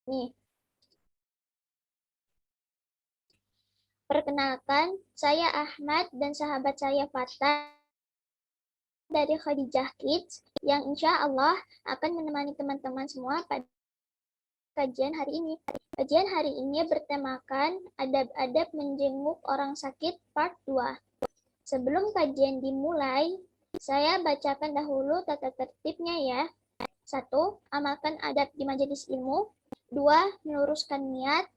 Nih, perkenalkan, saya Ahmad dan sahabat saya Fatah dari Khadijah Kids yang insya Allah akan menemani teman-teman semua pada kajian hari ini. Kajian hari ini bertemakan adab-adab menjenguk orang sakit part 2. Sebelum kajian dimulai, saya bacakan dahulu tata tertibnya ya. 1. Amalkan adab di majelis ilmu. 2. Meluruskan niat.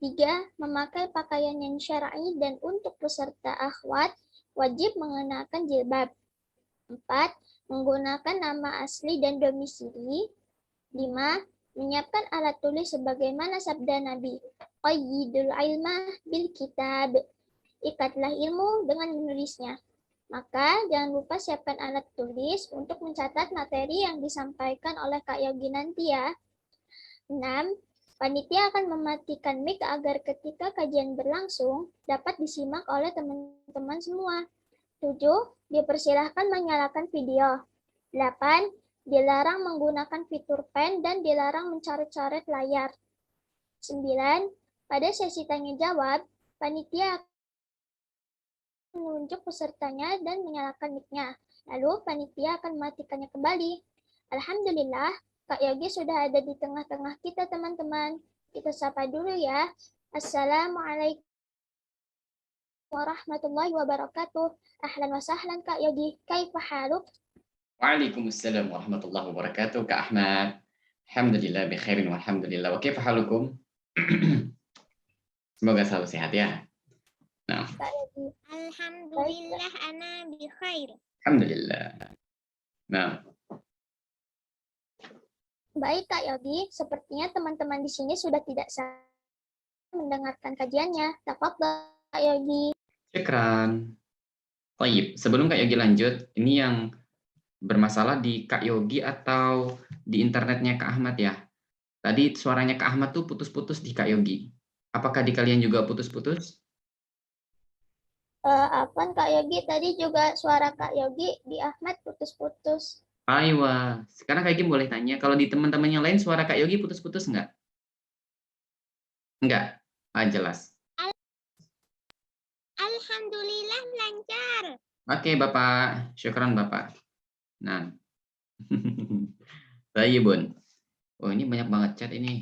3. Memakai pakaian yang syar'i dan untuk peserta akhwat wajib mengenakan jilbab. 4. Menggunakan nama asli dan domisili. 5. Menyiapkan alat tulis sebagaimana sabda Nabi. Qayyidul ilma bil kitab. Ikatlah ilmu dengan menulisnya. Maka jangan lupa siapkan alat tulis untuk mencatat materi yang disampaikan oleh Kak Yogi nanti ya. 6. Panitia akan mematikan mic agar ketika kajian berlangsung dapat disimak oleh teman-teman semua. 7. Dipersilahkan menyalakan video. 8. Dilarang menggunakan fitur pen dan dilarang mencoret-coret layar. 9. Pada sesi tanya-jawab, panitia menunjuk pesertanya dan menyalakan mic-nya. Lalu panitia akan mematikannya kembali. Alhamdulillah, Kak Yogi sudah ada di tengah-tengah kita, teman-teman. Kita sapa dulu ya. Assalamualaikum warahmatullahi wabarakatuh. Ahlan wa sahlan Kak Yogi. Kaifa haluk? Waalaikumsalam warahmatullahi wabarakatuh, Kak Ahmad. Alhamdulillah bi khairin walhamdulillah. Wa kaifa halukum? Semoga selalu sehat ya. Nah. Kak Yogi. Alhamdulillah ana bi khair. Alhamdulillah. Nah. Baik Kak Yogi, sepertinya teman-teman di sini sudah tidak sabar mendengarkan kajiannya. Tafadhol Kak Yogi. Syukran. Baik, sebelum Kak Yogi lanjut, ini yang bermasalah di Kak Yogi atau di internetnya Kak Ahmad ya? Tadi suaranya Kak Ahmad tuh putus-putus di Kak Yogi. Apakah di kalian juga putus-putus? Apaan Kak Yogi? Tadi juga suara Kak Yogi di Ahmad putus-putus. Aywa, sekarang Kak Yogi boleh tanya, kalau di teman-teman yang lain suara Kak Yogi putus-putus nggak? Enggak? Ah, jelas. Alhamdulillah lancar. Oke, Bapak. Syukran, Bapak. Nah. Baik, Bun. Oh, ini banyak banget chat ini.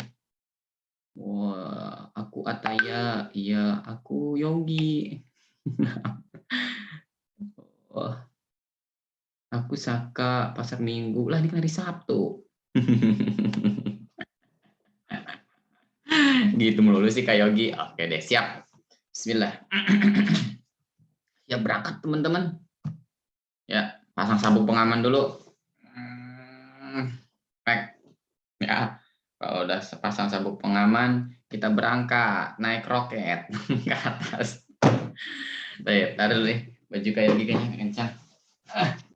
Wah, aku Ataya. Iya, aku Yogi. Wah, aku Saka pasar Minggu. Lah, ini kan hari Sabtu. Gitu melulu sih Kak Yogi. Oke deh, siap. Bismillah. Ya, berangkat teman-teman. Ya, pasang sabuk pengaman dulu. Ya, kalau udah pasang sabuk pengaman, kita berangkat naik roket ke atas. Baik, taruh dulu nih. Baju Kak Yogi kayaknya kencang.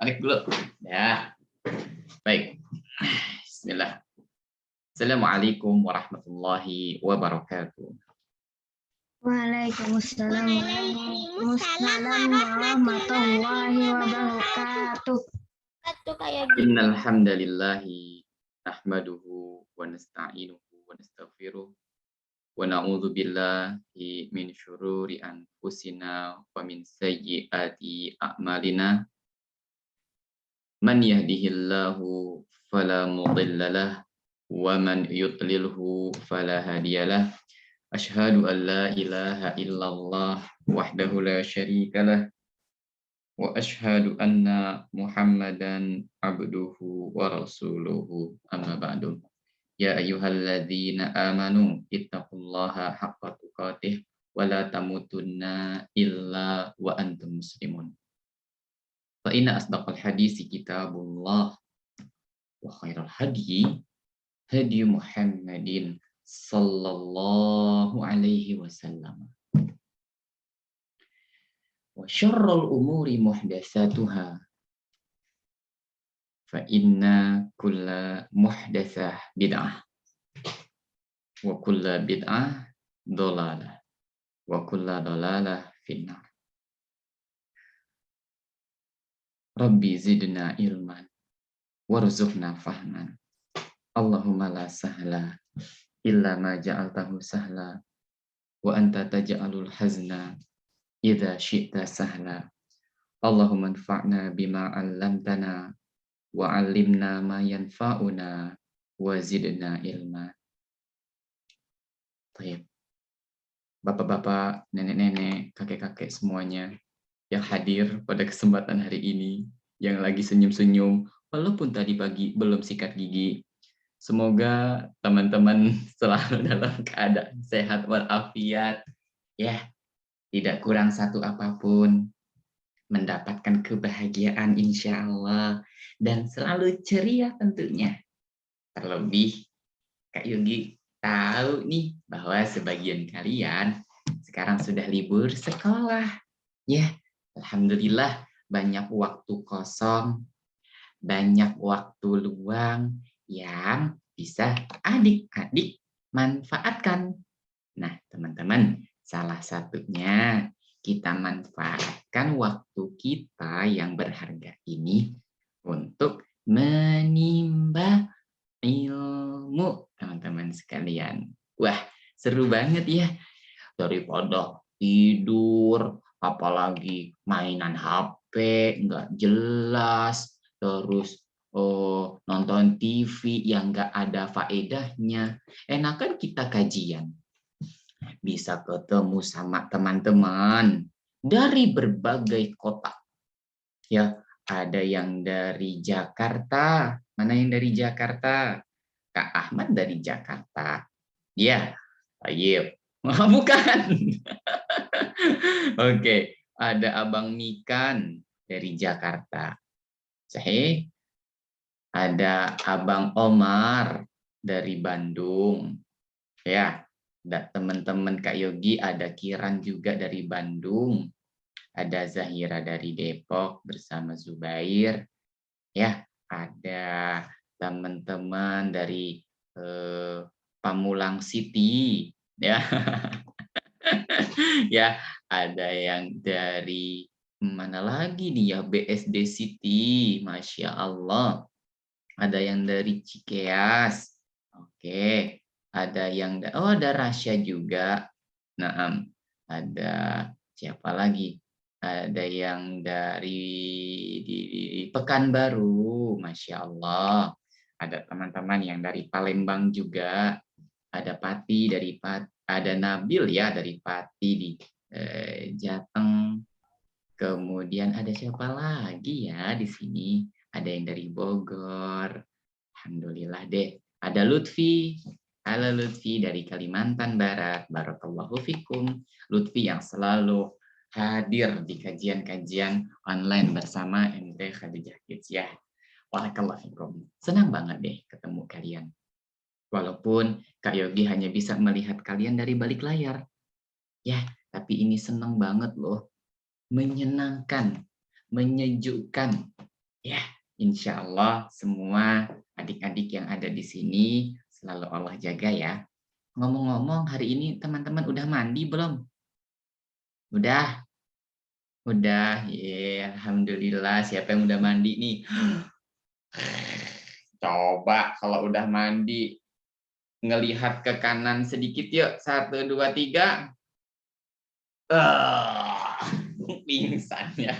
Tarik dulu. Ya. Baik. Bismillah. Assalamualaikum warahmatullahi wabarakatuh. Waalaikumsalam warahmatullahi wabarakatuh. Innal hamdalillahi nahmaduhu wa nasta'inuhu wa nastaghfiruh wa na'udzu billahi min syururi anfusina wa min sayyiati a'malina. Man yahdihillahu fala mudhillalah wa man yudlilhu fala hadiyalah. Asyhadu an la ilaha illallah wahdahu la syarikalah wa asyhadu anna Muhammadan abduhu wa rasuluhu amma ba'du. Ya ayyuhalladzina amanu ittaqullaha haqqa tuqatih wa la tamutunna illa wa antum muslimun. Fa inna asdaqal hadisi kitabullah wa khairal hadi hadi Muhammadin sallallahu alaihi wasallam. Wa syarrul umuri muhdatsatuha. Fa inna kulla muhdatsah bid'ah. Wa kulla bid'ah dhalalah. Wa kulla dhalalah finnar. Rabbi zidna ilman warzuqna fahman. Allahumma la sahla illa ma ja'altahu sahla wa anta taj'alul hazna idza syi'ta sahla. Allahumma anfa'na bima 'allamtana wa 'allimna ma yanfa'una wa zidna ilma. Baik. Bapak-bapak, nenek-nenek, kakek-kakek semuanya yang hadir pada kesempatan hari ini, yang lagi senyum-senyum, walaupun tadi pagi belum sikat gigi. Semoga teman-teman selalu dalam keadaan sehat walafiat, ya, tidak kurang satu apapun, mendapatkan kebahagiaan insya Allah, dan selalu ceria tentunya. Terlebih, Kak Yogi tahu nih bahwa sebagian kalian sekarang sudah libur sekolah. Ya, alhamdulillah banyak waktu kosong, banyak waktu luang yang bisa adik-adik manfaatkan. Nah, teman-teman, salah satunya kita manfaatkan waktu kita yang berharga ini untuk menimba ilmu, teman-teman sekalian. Wah, seru banget ya. Daripada tidur, apalagi mainan HP, nggak jelas, terus nonton TV yang nggak ada faedahnya. Enakan kita kajian. Bisa ketemu sama teman-teman dari berbagai kota. Ya, ada yang dari Jakarta. Mana yang dari Jakarta? Kak Ahmad dari Jakarta. Ya, ayo. Bukan. Oke, ada Abang Mikan dari Jakarta. Sahih. Ada Abang Omar dari Bandung. Ya, teman-teman Kak Yogi ada Kiran juga dari Bandung. Ada Zahira dari Depok bersama Zubair. Ya, ada teman-teman dari Pamulang City. Ya, ya, ada yang dari mana lagi nih ya, BSD City, Masya Allah. Ada yang dari Cikeas. Oke, ada yang ada Rasya juga. Nah, ada siapa lagi? Ada yang dari di Pekanbaru, Masya Allah. Ada teman-teman yang dari Palembang juga. Ada Pati dari ada Nabil ya dari Pati di Jateng. Kemudian ada siapa lagi ya di sini? Ada yang dari Bogor. Alhamdulillah deh. Ada Lutfi. Halo Lutfi dari Kalimantan Barat. Barakallahu fikum. Lutfi yang selalu hadir di kajian-kajian online bersama MT Khadijah Kids ya. Barakallahu fikum. Senang banget deh ketemu kalian. Walaupun Kak Yogi hanya bisa melihat kalian dari balik layar. Ya, tapi ini senang banget loh. Menyenangkan, menyejukkan. Ya, insya Allah semua adik-adik yang ada di sini selalu Allah jaga ya. Ngomong-ngomong, hari ini teman-teman udah mandi belum? Udah? Udah, ya, alhamdulillah. Siapa yang udah mandi nih? Coba kalau udah mandi, ngelihat ke kanan sedikit yuk. 1, 2, 3. Pingsan ya.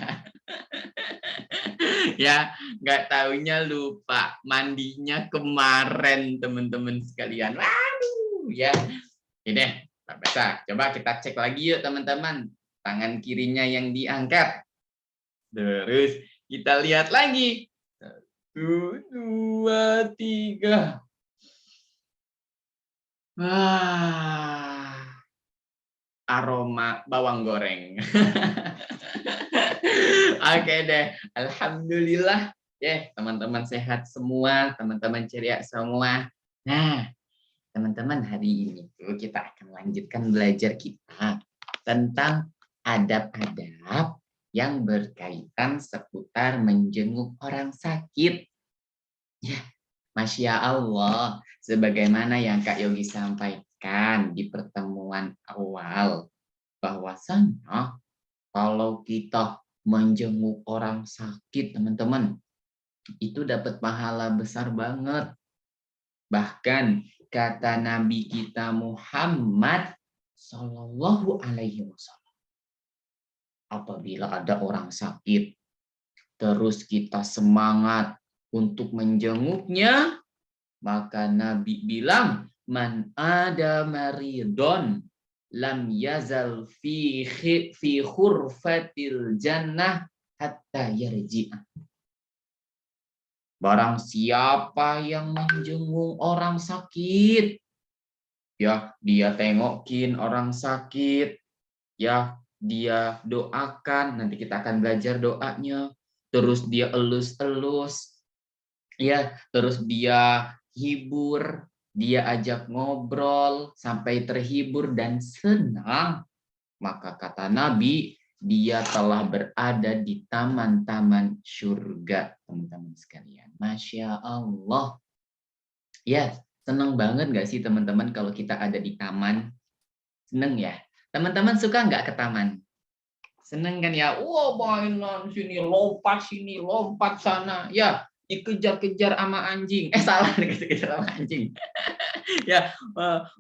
Ya, nggak taunya lupa mandinya kemarin teman-teman sekalian. Waduh, ya. Ini deh, Pak Besa. Coba kita cek lagi yuk teman-teman. Tangan kirinya yang diangkat. Terus kita lihat lagi. 1, 2, 3. Wah, aroma bawang goreng. Oke deh, alhamdulillah ya teman-teman sehat semua, teman-teman ceria semua. Nah, teman-teman hari ini tuh kita akan lanjutkan belajar kita tentang adab-adab yang berkaitan seputar menjenguk orang sakit. Ya, Masya Allah, sebagaimana yang Kak Yogi sampaikan di pertemuan awal, bahwasanya kalau kita menjenguk orang sakit, teman-teman, itu dapat pahala besar banget. Bahkan kata Nabi kita Muhammad Sallallahu Alaihi Wasallam, apabila ada orang sakit, terus kita semangat untuk menjenguknya, maka Nabi bilang, man ada maridon lam yazal fi khurfatil jannah hatta yarji'a. Barang siapa yang menjenguk orang sakit, ya dia tengokin orang sakit, ya dia doakan, nanti kita akan belajar doanya, terus dia elus-elus, ya terus dia hibur, dia ajak ngobrol sampai terhibur dan senang, maka kata Nabi, dia telah berada di taman-taman surga, teman-teman sekalian. Masya Allah. Ya, senang banget nggak sih teman-teman kalau kita ada di taman? Seneng ya? Teman-teman suka nggak ke taman? Seneng kan ya? Wah, mainan sini, lompat sana. Ya, dikejar-kejar sama anjing. Salah, dikejar-kejar sama anjing. Ya,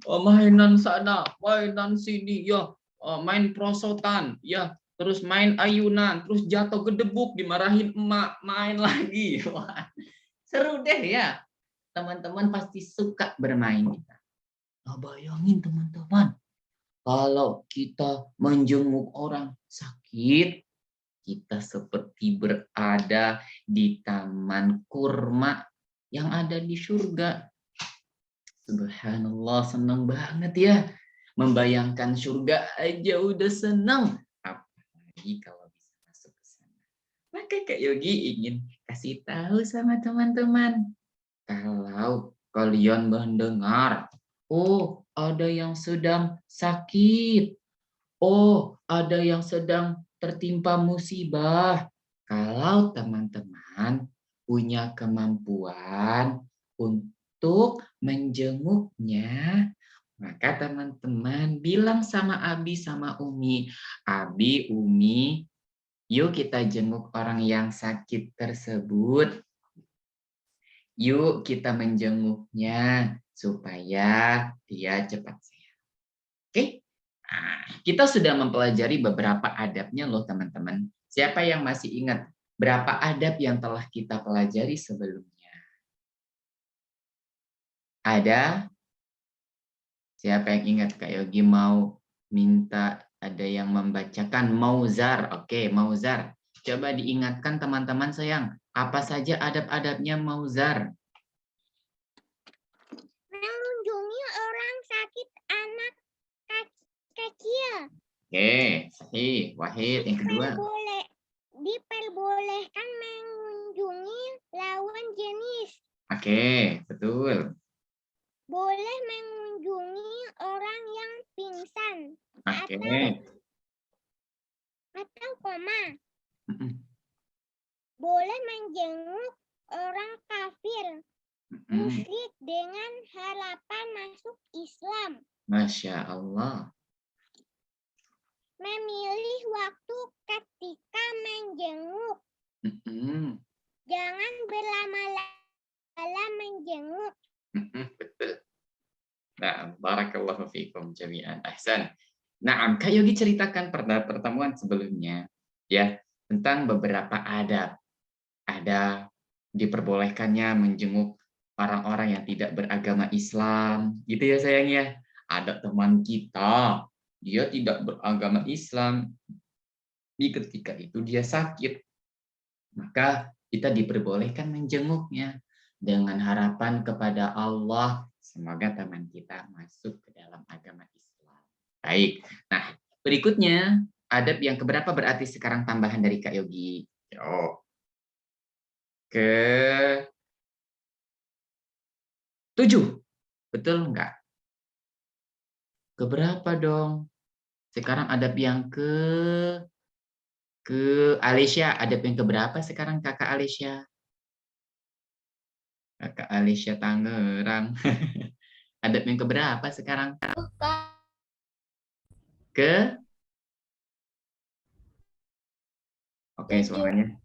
mainan sana, mainan sini. Ya, main prosotan. Ya, terus main ayunan, terus jatuh gedebuk, dimarahin emak, main lagi. Wah, seru deh ya. Teman-teman pasti suka bermain kita. Nah, bayangin teman-teman, kalau kita menjenguk orang sakit, kita seperti berada di taman kurma yang ada di surga. Subhanallah, senang banget ya. Membayangkan surga aja udah senang. Apalagi kalau bisa masuk ke sana. Maka Kak Yogi ingin kasih tahu sama teman-teman. Kalau kalian mendengar, oh ada yang sedang sakit, oh ada yang sedang tertimpa musibah. Kalau teman-teman punya kemampuan untuk menjenguknya, maka teman-teman bilang sama Abi sama Umi, Abi, Umi, yuk kita jenguk orang yang sakit tersebut. Yuk kita menjenguknya supaya dia cepat sehat. Oke? Nah, kita sudah mempelajari beberapa adabnya loh teman-teman. Siapa yang masih ingat berapa adab yang telah kita pelajari sebelumnya? Ada? Siapa yang ingat? Kak Yogi mau minta ada yang membacakan Mauzar. Oke, Mauzar. Coba diingatkan teman-teman sayang. Apa saja adab-adabnya Mauzar? Mengunjungi orang sakit anak kecil. Oke, sahih. Wahid, yang kedua. Diperbolehkan mengunjungi lawan jenis. Oke, betul. Boleh mengunjungi orang yang pingsan. Oke. Atau koma. Mm-mm. Boleh menjenguk orang kafir, Mm-mm. musyrik dengan harapan masuk Islam. Masya Allah. Memilih waktu ketika menjenguk. Mm-mm. Jangan berlama-lama menjenguk. Betul. Nah, barakallahu fiikum jami'an. Ahsan. Nah, Kak Yogi ceritakan pada pertemuan sebelumnya ya tentang beberapa adab. Ada diperbolehkannya menjenguk orang-orang yang tidak beragama Islam, gitu ya sayang ya. Ada teman kita, dia tidak beragama Islam. Di ketika itu dia sakit, maka kita diperbolehkan menjenguknya dengan harapan kepada Allah, semoga teman kita masuk ke dalam agama Islam. Baik, nah berikutnya adab yang keberapa berarti sekarang tambahan dari Kak Yogi? Ke 7, betul enggak? Keberapa dong? Sekarang adab yang ke Alicia, adab yang keberapa sekarang Kakak Alicia? Kakak Alicia Tangerang. Adab yang keberapa sekarang? Oke, suaranya.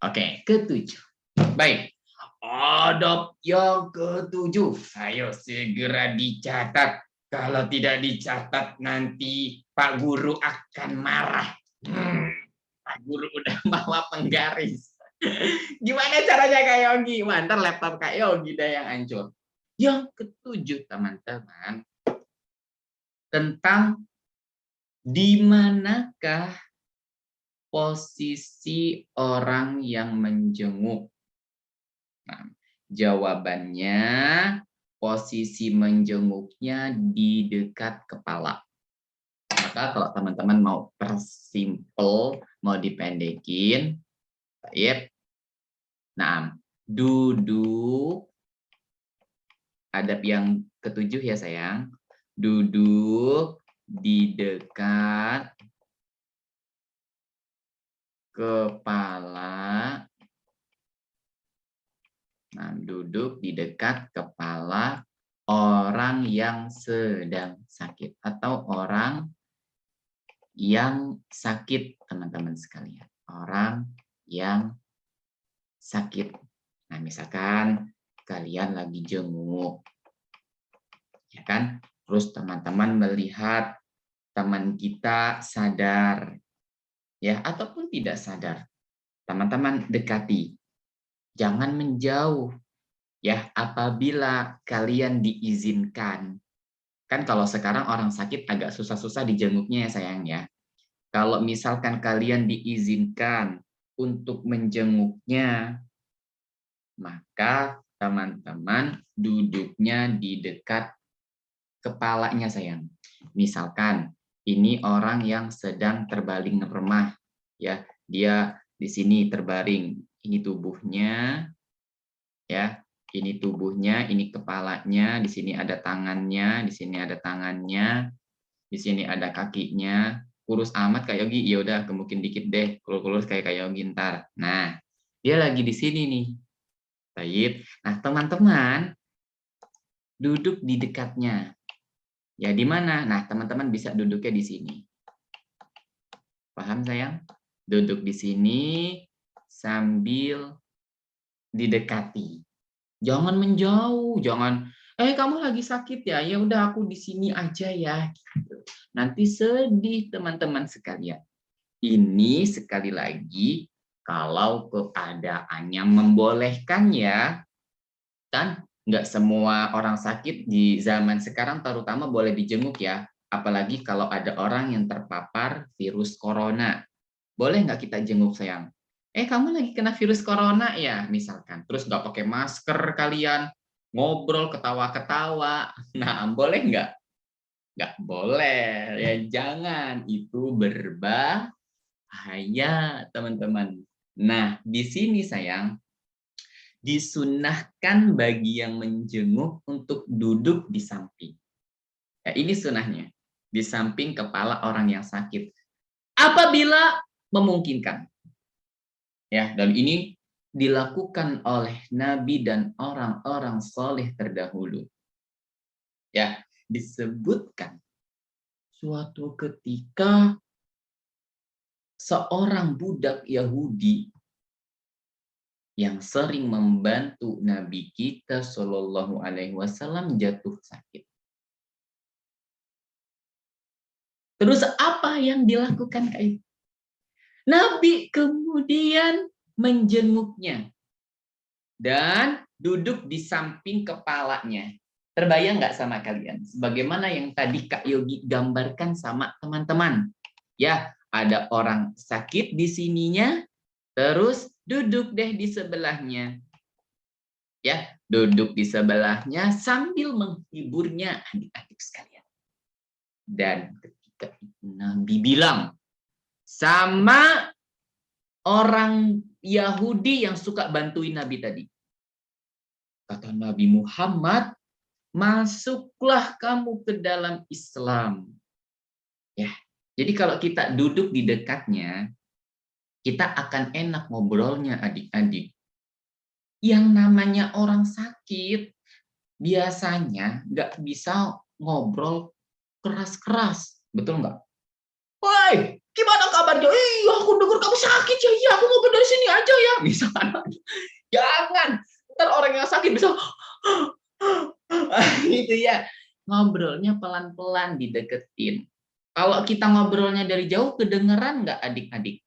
Oke, ke-7. Baik. Adab yang ketujuh. Ayo segera dicatat. Kalau tidak dicatat nanti Pak Guru akan marah. Pak Guru udah bawa penggaris. Gimana caranya Kak Yogi? Ntar laptop Kak Yogi deh yang hancur. Yang ketujuh teman-teman. Tentang di manakah posisi orang yang menjenguk. Nah, jawabannya posisi menjenguknya di dekat kepala. Maka kalau teman-teman mau persimpel, mau dipendekin, baik. Nah, duduk. Adab yang ketujuh ya sayang. Duduk di dekat kepala. Nah, duduk di dekat kepala orang yang sedang sakit atau orang yang sakit, teman-teman sekalian. Orang yang sakit. Nah, misalkan kalian lagi jenguk, ya kan? Terus teman-teman melihat teman kita sadar, ya, ataupun tidak sadar. Teman-teman dekati. Jangan menjauh. Ya, apabila kalian diizinkan. Kan kalau sekarang orang sakit agak susah-susah dijenguknya ya sayang ya. Kalau misalkan kalian diizinkan untuk menjenguknya, maka teman-teman duduknya di dekat kepalanya sayang. Misalkan ini orang yang sedang terbaring remah, ya, dia di sini terbaring, ini tubuhnya, ya, ini tubuhnya, ini kepalanya, di sini ada tangannya, di sini ada tangannya, di sini ada kakinya. Kurus amat Kak Yogi, ya udah gemukin dikit deh, kurus kayak Kak Yogi ntar. Nah, dia lagi di sini nih. Baik. Nah, teman-teman duduk di dekatnya. Ya, di mana? Nah, teman-teman bisa duduknya di sini. Paham sayang? Duduk di sini sambil didekati. Jangan menjauh, jangan kamu lagi sakit ya? Ya udah aku di sini aja ya. Nanti sedih teman-teman sekalian. Ini sekali lagi kalau keadaannya membolehkan ya. Kan nggak semua orang sakit di zaman sekarang terutama boleh dijenguk ya. Apalagi kalau ada orang yang terpapar virus corona. Boleh nggak kita jenguk sayang? Kamu lagi kena virus corona ya misalkan. Terus nggak pakai masker kalian. Ngobrol, ketawa-ketawa. Nah, boleh nggak? Nggak boleh. Ya jangan. Itu berbahaya teman-teman. Nah, di sini sayang. Disunahkan bagi yang menjenguk untuk duduk di samping. Ya, ini sunahnya. Di samping kepala orang yang sakit. Apabila memungkinkan. Ya, dan ini dilakukan oleh Nabi dan orang-orang soleh terdahulu. Ya, disebutkan suatu ketika seorang budak Yahudi yang sering membantu Nabi kita Shallallahu Alaihi Wasallam jatuh sakit. Terus apa yang dilakukan Kak? Nabi kemudian menjenguknya dan duduk di samping kepalanya. Terbayang nggak sama kalian? Sebagaimana yang tadi Kak Yogi gambarkan sama teman-teman. Ya, ada orang sakit di sininya, terus duduk deh di sebelahnya. Ya, duduk di sebelahnya sambil menghiburnya adik-adik sekalian. Dan ketika Nabi bilang sama orang Yahudi yang suka bantuin Nabi tadi. Kata Nabi Muhammad, masuklah kamu ke dalam Islam. Ya, jadi kalau kita duduk di dekatnya, kita akan enak ngobrolnya adik-adik. Yang namanya orang sakit, biasanya nggak bisa ngobrol keras-keras. Betul nggak? Woi, gimana kabarnya? Iya, aku dengar kamu sakit ya. Iya, aku ngobrol dari sini aja ya. Misalkan, jangan. Ntar orang yang sakit bisa gitu ya. Ngobrolnya pelan-pelan dideketin. Kalau kita ngobrolnya dari jauh kedengeran nggak adik-adik?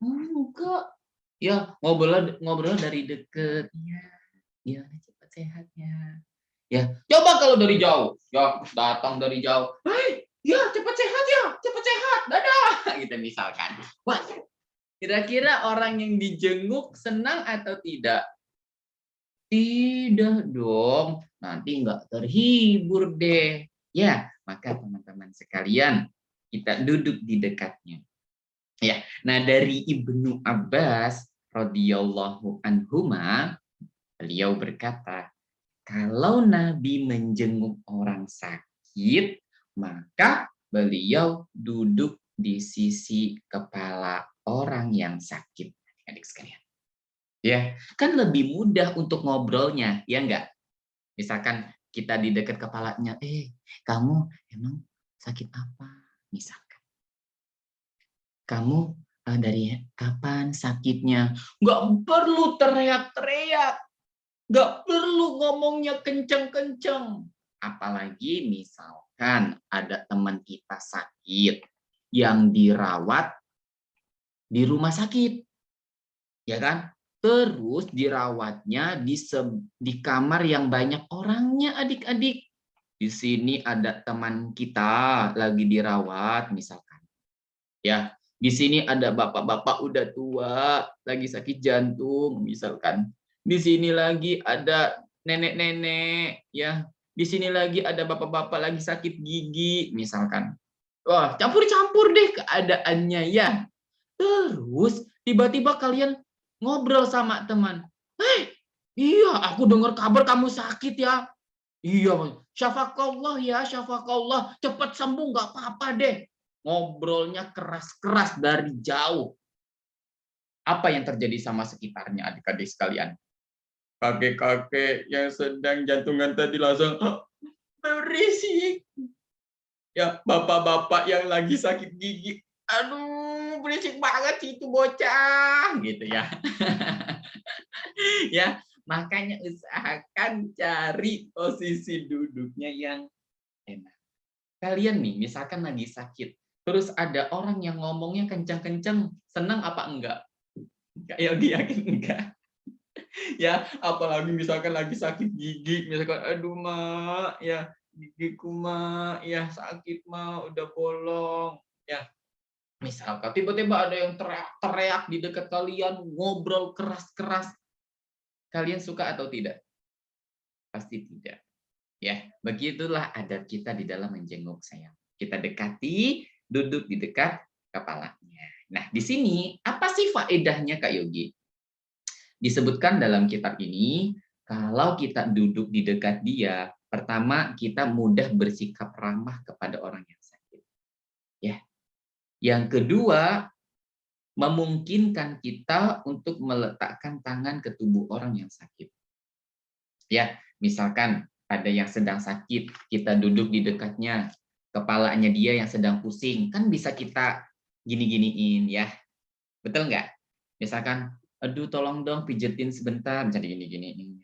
Enggak. Ya, ngobrol dari deket. Ya, gimana cepat sehatnya. Ya, coba kalau dari jauh. Ya, datang dari jauh. Hei, ya cepat sehat ya, cepat sehat. Dadah. Gitu misalkan. Wah, kira-kira orang yang dijenguk senang atau tidak? Tidak dong, nanti nggak terhibur deh. Ya, maka teman-teman sekalian, kita duduk di dekatnya. Ya, nah dari Ibnu Abbas radhiyallahu anhuma, beliau berkata, kalau Nabi menjenguk orang sakit, maka beliau duduk di sisi kepala orang yang sakit. Adik sekalian. Ya, kan lebih mudah untuk ngobrolnya, ya enggak? Misalkan kita di dekat kepalanya, kamu emang sakit apa? Misalkan. Kamu dari kapan sakitnya? Nggak perlu teriak-teriak. Nggak perlu ngomongnya kenceng-kenceng. Apalagi misalkan ada teman kita sakit yang dirawat di rumah sakit. Ya kan? Terus dirawatnya di kamar yang banyak orangnya adik-adik. Di sini ada teman kita lagi dirawat misalkan. Ya, di sini ada bapak-bapak udah tua lagi sakit jantung misalkan. Di sini lagi ada nenek-nenek ya. Di sini lagi ada bapak-bapak lagi sakit gigi misalkan. Wah, campur-campur deh keadaannya ya. Terus tiba-tiba kalian ngobrol sama teman. Iya, aku dengar kabar kamu sakit ya. Iya, syafakallah ya, syafakallah. Cepat sembuh, nggak apa-apa deh. Ngobrolnya keras-keras dari jauh. Apa yang terjadi sama sekitarnya adik-adik sekalian? Kakek-kakek yang sedang jantungan tadi langsung berisik. Ya, bapak-bapak yang lagi sakit gigi. Aduh, berisik banget sih itu bocah, gitu ya. Ya, makanya usahakan cari posisi duduknya yang enak. Kalian nih, misalkan lagi sakit, terus ada orang yang ngomongnya kencang-kencang, senang apa enggak? Kayak yakin enggak? Ya, apalagi misalkan lagi sakit gigi, misalkan aduh mak, ya gigiku mak, ya sakit mak, udah bolong, ya. Misalkan tiba-tiba ada yang teriak-teriak di dekat kalian, ngobrol keras-keras. Kalian suka atau tidak? Pasti tidak. Ya, begitulah adab kita di dalam menjenguk sayang. Kita dekati, duduk di dekat kepalanya. Nah, di sini apa sih faedahnya Kak Yogi? Disebutkan dalam kitab ini, kalau kita duduk di dekat dia, pertama kita mudah bersikap ramah kepada orang yang sakit. Ya. Yang kedua, memungkinkan kita untuk meletakkan tangan ke tubuh orang yang sakit. Ya, misalkan ada yang sedang sakit, kita duduk di dekatnya, kepalanya dia yang sedang pusing, kan bisa kita gini-giniin ya. Betul nggak? Misalkan, aduh tolong dong pijetin sebentar, bisa digini-giniin.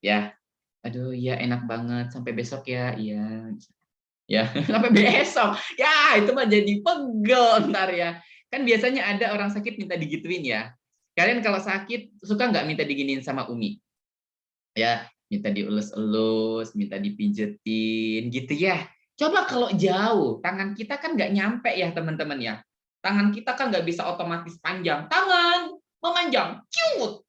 Ya, aduh ya enak banget, sampai besok ya, iya. Ya, sampai besok. Ya, itu mah jadi pegel ntar ya. Kan biasanya ada orang sakit minta digituin ya. Kalian kalau sakit, suka nggak minta diginiin sama Umi? Ya, minta dielus-elus, minta dipijetin gitu ya. Coba kalau jauh, tangan kita kan nggak nyampe ya teman-teman ya. Tangan kita kan nggak bisa otomatis panjang. Tangan memanjang, ciut,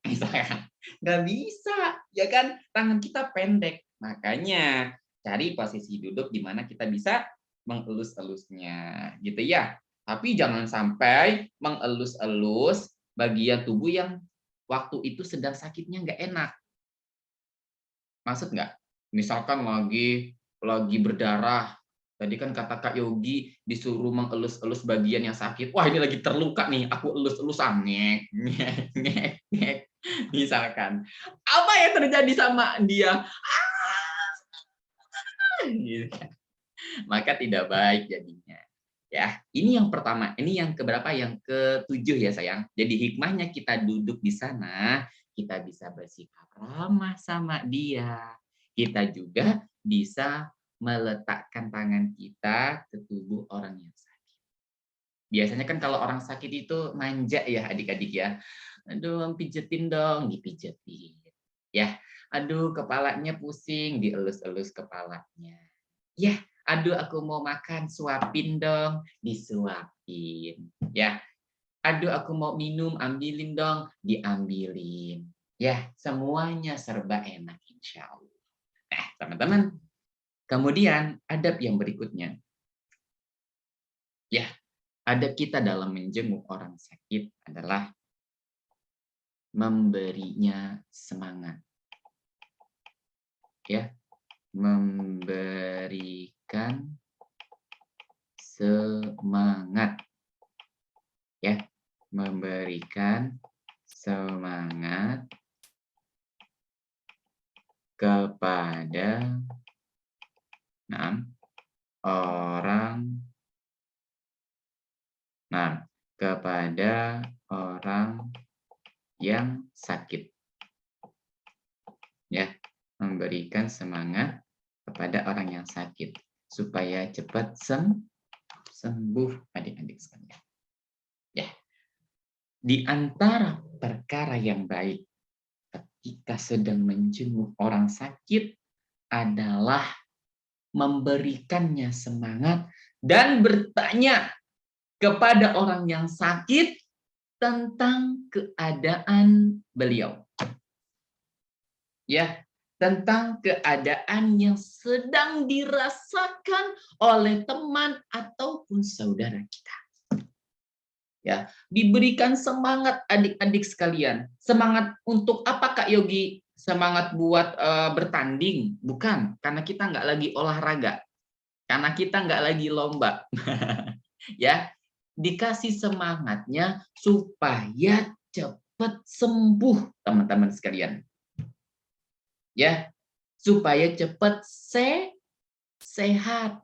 misalnya nggak bisa, ya kan? Tangan kita pendek. Makanya cari posisi duduk di mana kita bisa mengelus-elusnya, gitu ya. Tapi jangan sampai mengelus-elus bagian tubuh yang waktu itu sedang sakitnya nggak enak. Maksud nggak? Misalkan lagi berdarah. Tadi kan kata Kak Yogi disuruh mengelus-elus bagian yang sakit. Wah, ini lagi terluka nih, aku elus-elusan. Ngek, ngek, ngek, ngek. Misalkan. Apa yang terjadi sama dia? Gitu. Maka tidak baik jadinya. Ya, ini yang pertama. Ini yang keberapa? Yang ketujuh ya sayang. Jadi hikmahnya kita duduk di sana, kita bisa bersikap ramah sama dia. Kita juga bisa meletakkan tangan kita ke tubuh orang yang sakit. Biasanya kan kalau orang sakit itu manja ya adik-adik ya. Aduh, pijetin dong, dipijetin. Ya, aduh kepalanya pusing, dielus-elus kepalanya. Ya, aduh aku mau makan, suapin dong, disuapin. Ya, aduh aku mau minum, ambilin dong, diambilin. Ya, semuanya serba enak insya Allah. Nah, teman-teman, kemudian adab yang berikutnya. Ya, adab kita dalam menjenguk orang sakit adalah memberinya semangat. Ya, memberikan semangat. Ya, memberikan semangat kepada orang kepada orang yang sakit. Ya, memberikan semangat kepada orang yang sakit supaya cepat sembuh adik-adik sekalian. Ya. Di antara perkara yang baik ketika sedang menjenguk orang sakit adalah memberikannya semangat dan bertanya kepada orang yang sakit tentang keadaan beliau. Ya, tentang keadaan yang sedang dirasakan oleh teman ataupun saudara kita. Ya, diberikan semangat adik-adik sekalian. Semangat untuk apa Kak Yogi? Semangat buat bertanding? Bukan, karena kita nggak lagi olahraga. Karena kita nggak lagi lomba. Ya, dikasih semangatnya supaya cepat sembuh teman-teman sekalian. Ya, supaya cepat sehat.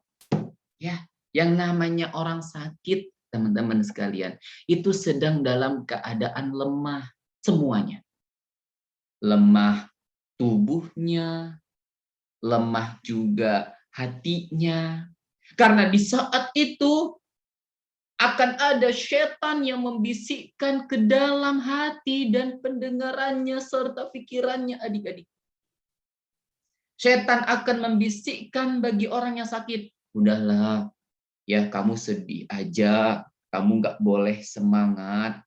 Ya, yang namanya orang sakit teman-teman sekalian itu sedang dalam keadaan lemah semuanya. Lemah tubuhnya, lemah juga hatinya. Karena di saat itu akan ada setan yang membisikkan ke dalam hati dan pendengarannya serta pikirannya adik-adik. Setan akan membisikkan bagi orang yang sakit, udahlah, ya kamu sedih aja, kamu nggak boleh semangat,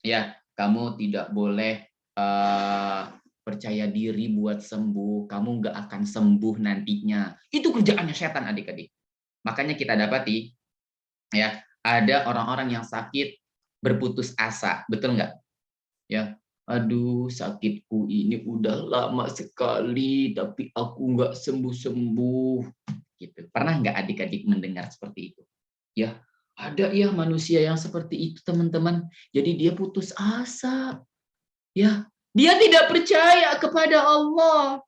ya kamu tidak boleh percaya diri buat sembuh, kamu nggak akan sembuh nantinya. Itu kerjaannya setan adik-adik. Makanya kita dapati, ya ada orang-orang yang sakit berputus asa, betul nggak? Ya, aduh sakitku ini udah lama sekali, tapi aku nggak sembuh-sembuh. Gitu. Pernah nggak adik-adik mendengar seperti itu? Ya, ada ya manusia yang seperti itu teman-teman. Jadi dia putus asa. Ya, dia tidak percaya kepada Allah.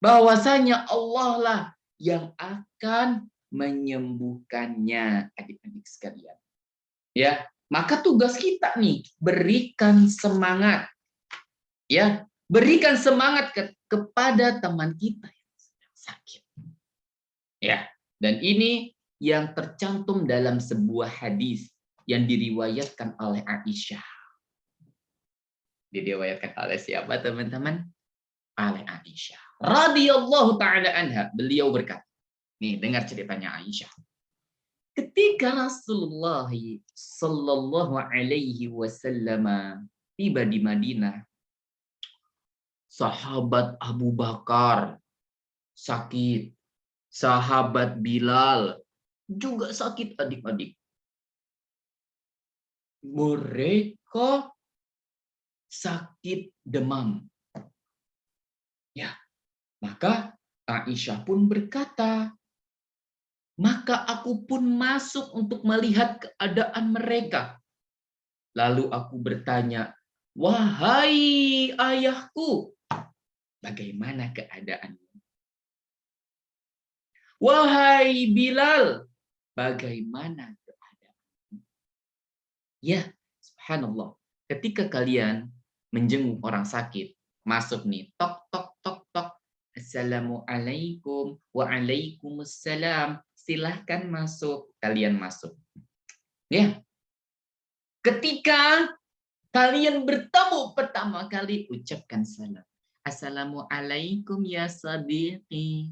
Bahwasanya Allah lah yang akan menyembuhkannya adik-adik sekalian. Ya, maka tugas kita nih berikan semangat. Ya, berikan semangat kepada teman kita yang sedang sakit. Ya, dan ini yang tercantum dalam sebuah hadis yang diriwayatkan oleh Aisyah. Diriwayatkan oleh siapa teman-teman? Oleh Aisyah radhiyallahu taala anha. Beliau berkata, nih dengar ceritanya Aisyah. Ketika Rasulullah sallallahu alaihi wasallam tiba di Madinah, sahabat Abu Bakar sakit, sahabat Bilal juga sakit adik-adik. Mereka sakit demam. Ya, maka Aisyah pun berkata, maka aku pun masuk untuk melihat keadaan mereka. Lalu aku bertanya, wahai ayahku, bagaimana keadaanmu? Wahai Bilal, bagaimana keadaan? Ya, subhanallah. Ketika kalian menjenguk orang sakit, masuk nih, tok, tok, tok, tok. Assalamualaikum, waalaikumsalam. Silahkan masuk, kalian masuk. Ya, ketika kalian bertemu pertama kali, ucapkan salam. Assalamualaikum ya sadiqi.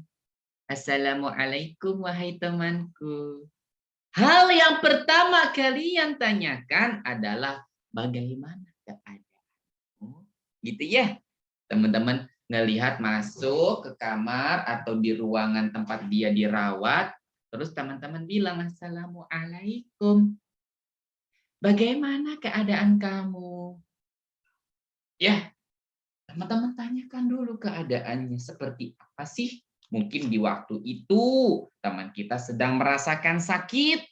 Assalamualaikum wahai temanku. Hal yang pertama kalian tanyakan adalah bagaimana keadaanmu? Gitu ya. Teman-teman ngelihat masuk ke kamar atau di ruangan tempat dia dirawat, terus teman-teman bilang assalamualaikum. Bagaimana keadaan kamu? Ya, teman-teman tanyakan dulu keadaannya seperti apa sih? Mungkin di waktu itu teman kita sedang merasakan sakit.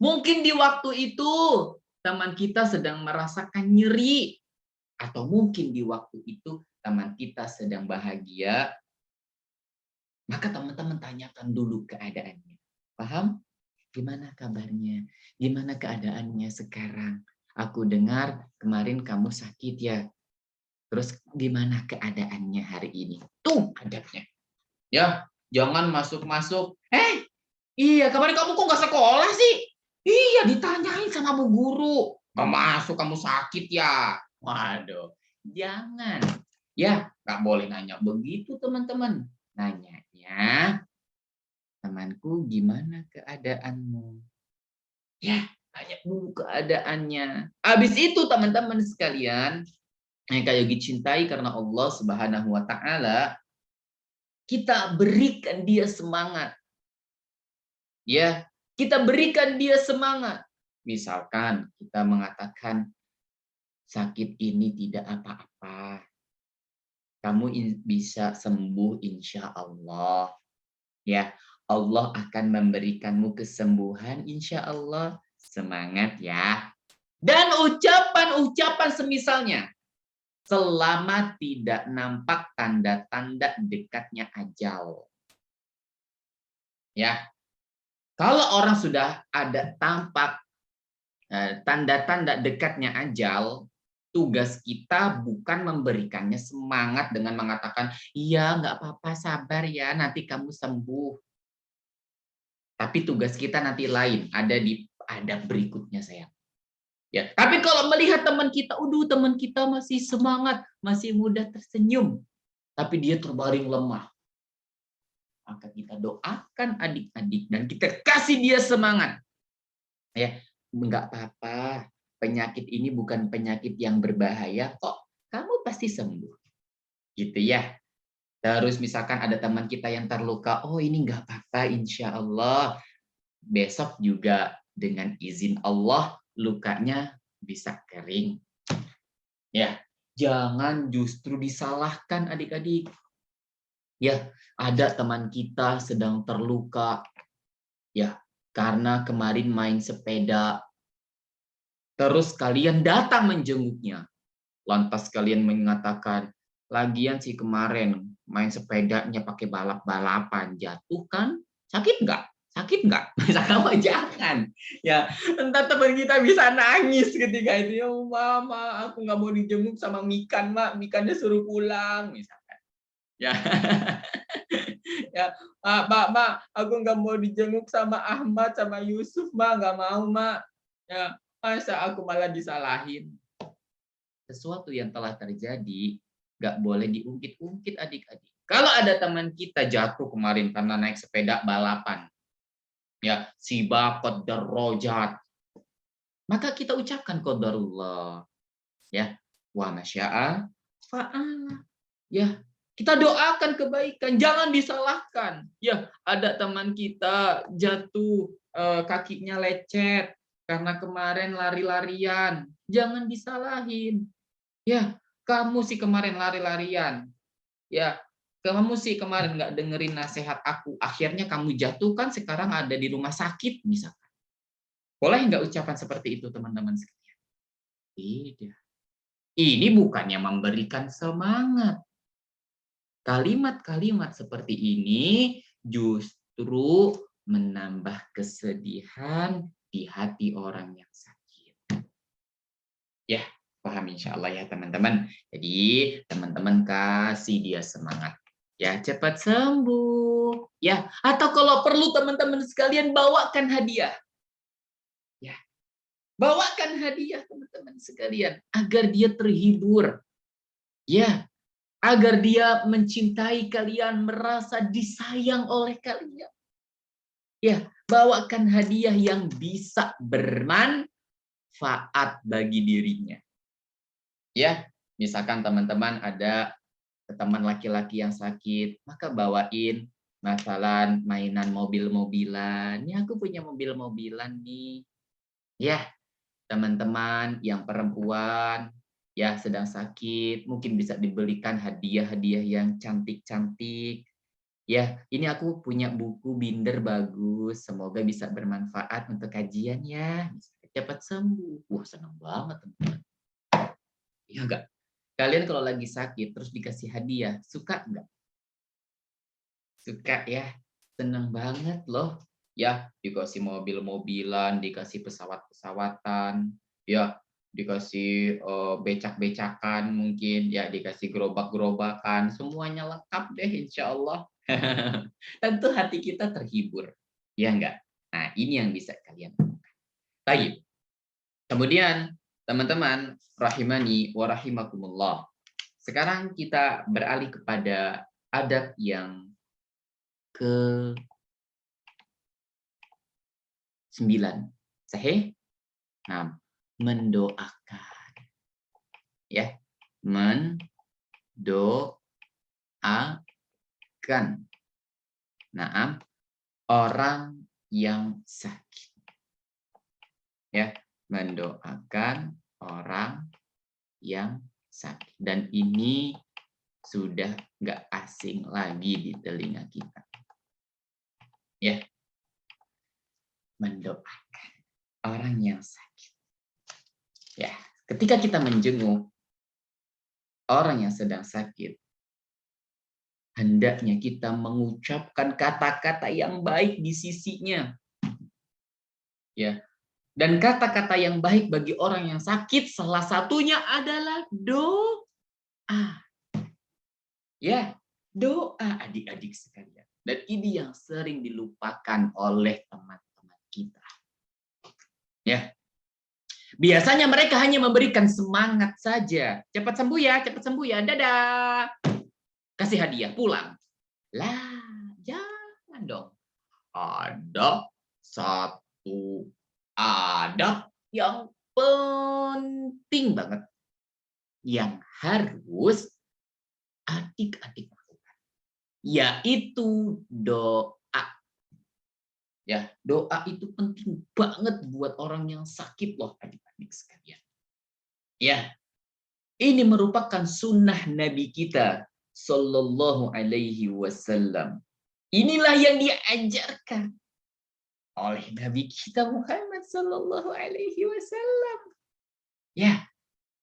Mungkin di waktu itu teman kita sedang merasakan nyeri. Atau mungkin di waktu itu teman kita sedang bahagia. Maka teman-teman tanyakan dulu keadaannya. Paham? Gimana kabarnya? Gimana keadaannya sekarang? Aku dengar kemarin kamu sakit ya. Terus gimana keadaannya hari ini? Tuh adabnya. Ya, jangan masuk-masuk. Iya, kemarin kamu kok nggak sekolah sih? Iya, ditanyain sama bu guru. Nggak masuk, kamu sakit ya? Waduh, jangan. Ya, nggak boleh nanya begitu teman-teman. Nanyanya, temanku gimana keadaanmu? Ya, tanya dulu keadaannya. Habis itu teman-teman sekalian, yang Kak Yogi cintai karena Allah Subhanahu wa taala, kita berikan dia semangat. Ya, kita berikan dia semangat. Misalkan kita mengatakan sakit ini tidak apa-apa. Kamu bisa sembuh insya Allah. Ya, Allah akan memberikanmu kesembuhan insya Allah. Semangat ya. Dan ucapan-ucapan semisalnya. Selama tidak nampak tanda-tanda dekatnya ajal. Ya, kalau orang sudah ada tampak tanda-tanda dekatnya ajal, tugas kita bukan memberikannya semangat dengan mengatakan, iya nggak apa-apa, sabar ya, nanti kamu sembuh. Tapi tugas kita nanti lain, ada di adab berikutnya sayang. Ya, tapi kalau melihat teman kita, teman kita masih semangat, masih mudah tersenyum, tapi dia terbaring lemah. Maka kita doakan adik-adik dan kita kasih dia semangat. Ya, enggak apa-apa. Penyakit ini bukan penyakit yang berbahaya kok. Kamu pasti sembuh. Gitu ya. Terus misalkan ada teman kita yang terluka, oh ini enggak apa-apa insya Allah. Besok juga dengan izin Allah lukanya bisa kering. Ya, jangan justru disalahkan adik-adik. Ya, ada teman kita sedang terluka. Ya, karena kemarin main sepeda. Terus kalian datang menjenguknya. Lantas kalian mengatakan, lagian sih kemarin main sepedanya pakai balap-balapan. Jatuh kan? Sakit nggak? Sakit nggak? Misalkan jangan. Ya, entah teman kita bisa nangis ketika itu. Ya, mama, aku nggak mau dijenguk sama Mikan, mak. Mikannya suruh pulang, misalkan. Ya, ya, mak, aku nggak mau dijenguk sama Ahmad, sama Yusuf, mak, nggak mau, mak. Ya, masa aku malah disalahin. Sesuatu yang telah terjadi nggak boleh diungkit-ungkit adik-adik. Kalau ada teman kita jatuh kemarin karena naik sepeda balapan, ya siba qadar rojat, maka kita ucapkan qadarullah, ya wa masya'a fa'ala, ya kita doakan kebaikan, jangan disalahkan. Ya ada teman kita jatuh, kakinya lecet karena kemarin lari-larian, jangan disalahin. Ya kamu sih kemarin lari-larian, ya kamu sih kemarin nggak dengerin nasihat aku, akhirnya kamu jatuh kan sekarang ada di rumah sakit misalkan. Boleh nggak ucapan seperti itu teman-teman sekalian? Tidak. Ini bukannya memberikan semangat. Kalimat-kalimat seperti ini justru menambah kesedihan di hati orang yang sakit. Ya, paham insya Allah ya teman-teman. Jadi teman-teman kasih dia semangat. Ya, cepat sembuh. Ya, atau kalau perlu teman-teman sekalian bawakan hadiah. Ya, bawakan hadiah teman-teman sekalian agar dia terhibur. Ya, agar dia mencintai kalian, merasa disayang oleh kalian. Ya, bawakan hadiah yang bisa bermanfaat bagi dirinya. Ya, misalkan teman-teman ada teman laki-laki yang sakit, maka bawain masalah mainan mobil-mobilan. Ini aku punya mobil-mobilan nih. Ya, teman-teman yang perempuan ya sedang sakit, mungkin bisa dibelikan hadiah-hadiah yang cantik-cantik. Ya, ini aku punya buku binder bagus, semoga bisa bermanfaat untuk kajian ya. Cepat sembuh. Wah, senang banget teman-teman. Iya enggak? Kalian kalau lagi sakit terus dikasih hadiah, suka enggak? Suka ya, senang banget loh. Ya, dikasih mobil-mobilan, dikasih pesawat-pesawatan, ya, dikasih becak-becakan mungkin, ya, dikasih gerobak-gerobakan, semuanya lengkap deh insya Allah. Tentu hati kita terhibur, ya enggak? Nah, ini yang bisa kalian lakukan. Baik. Kemudian, teman-teman, rahimani wa rahimakumullah. Sekarang kita beralih kepada adab yang ke-9. Sahih? Nah, mendoakan. Ya, mendoakan. Nah, orang yang sakit. Ya, mendoakan orang yang sakit. Dan ini sudah nggak asing lagi di telinga kita. Ya, mendoakan orang yang sakit. Ya, ketika kita menjenguk orang yang sedang sakit, hendaknya kita mengucapkan kata-kata yang baik di sisinya. Ya. Dan kata-kata yang baik bagi orang yang sakit salah satunya adalah doa. Ya, doa adik-adik sekalian. Dan ini yang sering dilupakan oleh teman-teman kita. Ya. Biasanya mereka hanya memberikan semangat saja. Cepat sembuh ya, dadah. Kasih hadiah, pulang. Lah, jangan dong. Ada satu adab yang penting banget yang harus adik-adik lakukan, yaitu doa. Ya, doa itu penting banget buat orang yang sakit loh adik-adik sekalian. Ya, ini merupakan sunnah Nabi kita Sallallahu Alaihi Wasallam. Inilah yang diajarkan oleh Nabi kita Muhammad Sallallahu Alaihi Wasallam. Ya,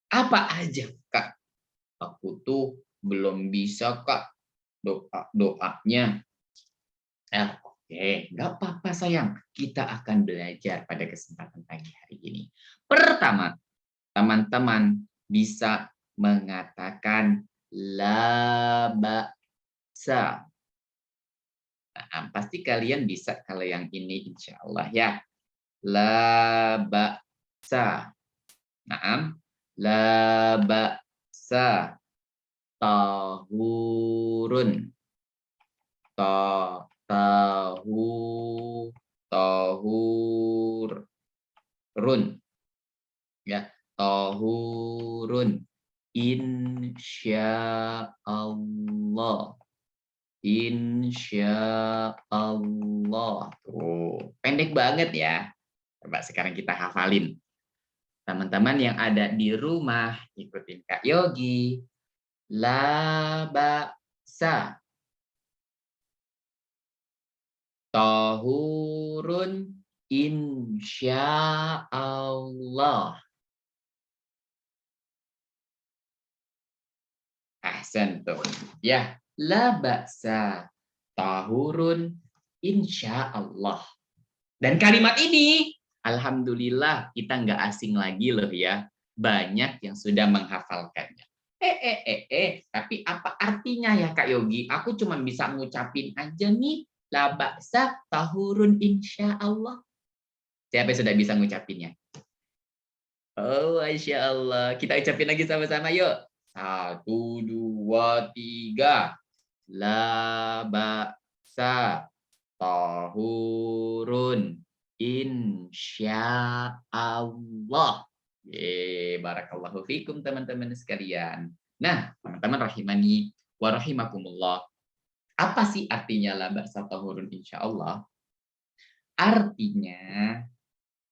apa aja Kak? Aku tuh belum bisa Kak doanya. Oke, nggak apa-apa sayang. Kita akan belajar pada kesempatan pagi hari ini. Pertama, teman-teman bisa mengatakan la ba'sa. Nah, pasti kalian bisa kalau yang ini insya Allah ya. La ba'sa. Naam. La ba'sa. Tahurun. Tahurun. Ya, tahurun. Insyaallah. Insyaallah. Tuh, pendek banget ya. Coba sekarang kita hafalin. Teman-teman yang ada di rumah, ikutin Kak Yogi. La ba'sa. Tahurun insyaallah. Ahsan tuh. Ya, la ba'sa. Tahurun insya Allah. Dan kalimat ini, alhamdulillah kita nggak asing lagi loh ya. Banyak yang sudah menghafalkannya. Tapi apa artinya ya Kak Yogi? Aku cuma bisa ngucapin aja nih, la ba'sa tahurun insya Allah. Siapa yang sudah bisa ngucapinnya? Oh, Masya Allah. Kita ucapin lagi sama-sama yuk. 1, 2, 3. La ba'sa tahurun insya Allah. Barakallahu fikum teman-teman sekalian. Nah, teman-teman rahimani wa rahimakumullah. Apa sih artinya la ba'sa tahurun insya Allah? Artinya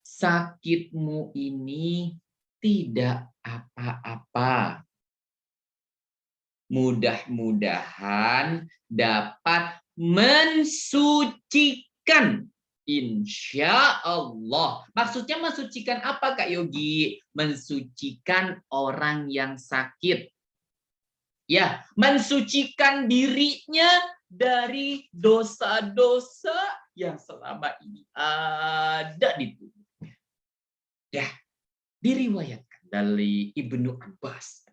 sakitmu ini tidak apa-apa. Mudah-mudahan dapat mensucikan. Insya Allah. Maksudnya mensucikan apa Kak Yogi? Mensucikan orang yang sakit. Ya, mensucikan dirinya dari dosa-dosa yang selama ini ada di tubuhnya. Ya, diriwayatkan dari Ibnu Abbas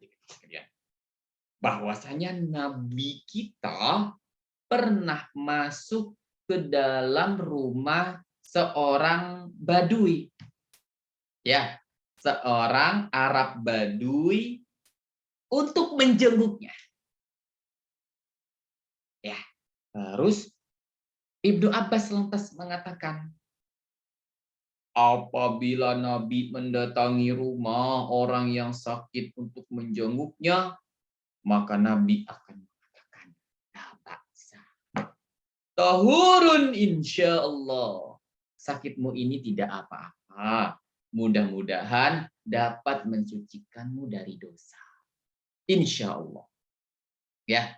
bahwasanya Nabi kita pernah masuk ke dalam rumah seorang Badui. Ya, seorang Arab Badui untuk menjenguknya. Ya, terus Ibnu Abbas lantas mengatakan, apabila Nabi mendatangi rumah orang yang sakit untuk menjenguknya, maka Nabi akan mengatakan, la ba'sa tahurun insya Allah. Sakitmu ini tidak apa-apa. Mudah-mudahan dapat mensucikanmu dari dosa. Insya Allah. Ya.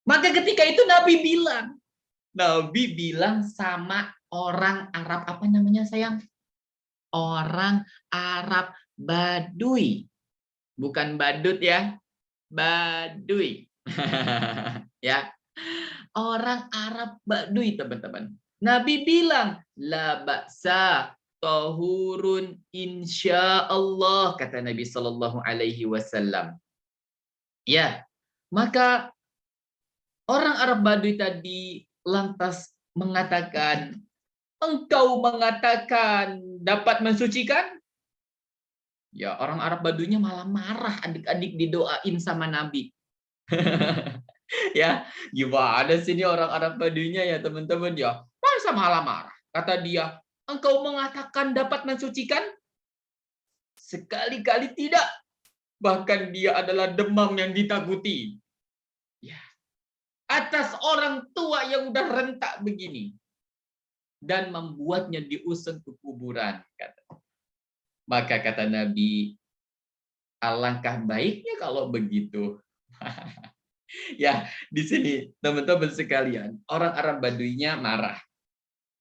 Maka ketika itu Nabi bilang sama orang Arab, apa namanya sayang? Orang Arab Badui. Bukan badut ya. Badui. Ya. Orang Arab Badui, teman-teman. Nabi bilang, la ba'sa tahurun insya Allah, kata Nabi Shallallahu Alaihi Wasallam. Ya, maka orang Arab Badui tadi lantas mengatakan, engkau mengatakan dapat mensucikan? Ya, orang Arab Baduinya malah marah, adik-adik didoain sama Nabi. Ya, gimana sih ini orang Arab Baduinya ya teman-teman ya? Masa malah marah? Kata dia, engkau mengatakan dapat mensucikan? Sekali-kali tidak. Bahkan dia adalah demam yang ditakuti. Ya. Atas orang tua yang udah rentak begini. Dan membuatnya diusung ke kuburan. Maka kata Nabi, alangkah baiknya kalau begitu. Ya, di sini teman-teman sekalian, orang Arab Baduinya marah.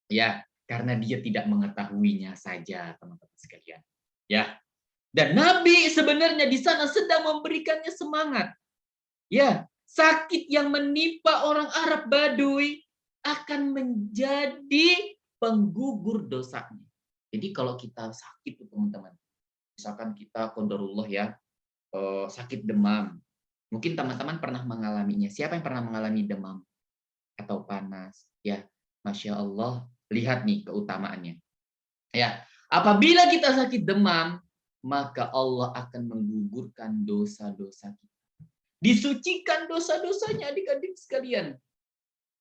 Ya, karena dia tidak mengetahuinya saja, teman-teman sekalian. Ya. Dan Nabi sebenarnya di sana sedang memberikannya semangat. Ya, sakit yang menimpa orang Arab Badui akan menjadi penggugur dosanya. Jadi kalau kita sakit, teman-teman, misalkan kita qadarullah ya, sakit demam. Mungkin teman-teman pernah mengalaminya. Siapa yang pernah mengalami demam atau panas? Ya, Masya Allah, lihat nih keutamaannya. Ya, apabila kita sakit demam, maka Allah akan menggugurkan dosa-dosa kita. Disucikan dosa-dosanya adik-adik sekalian.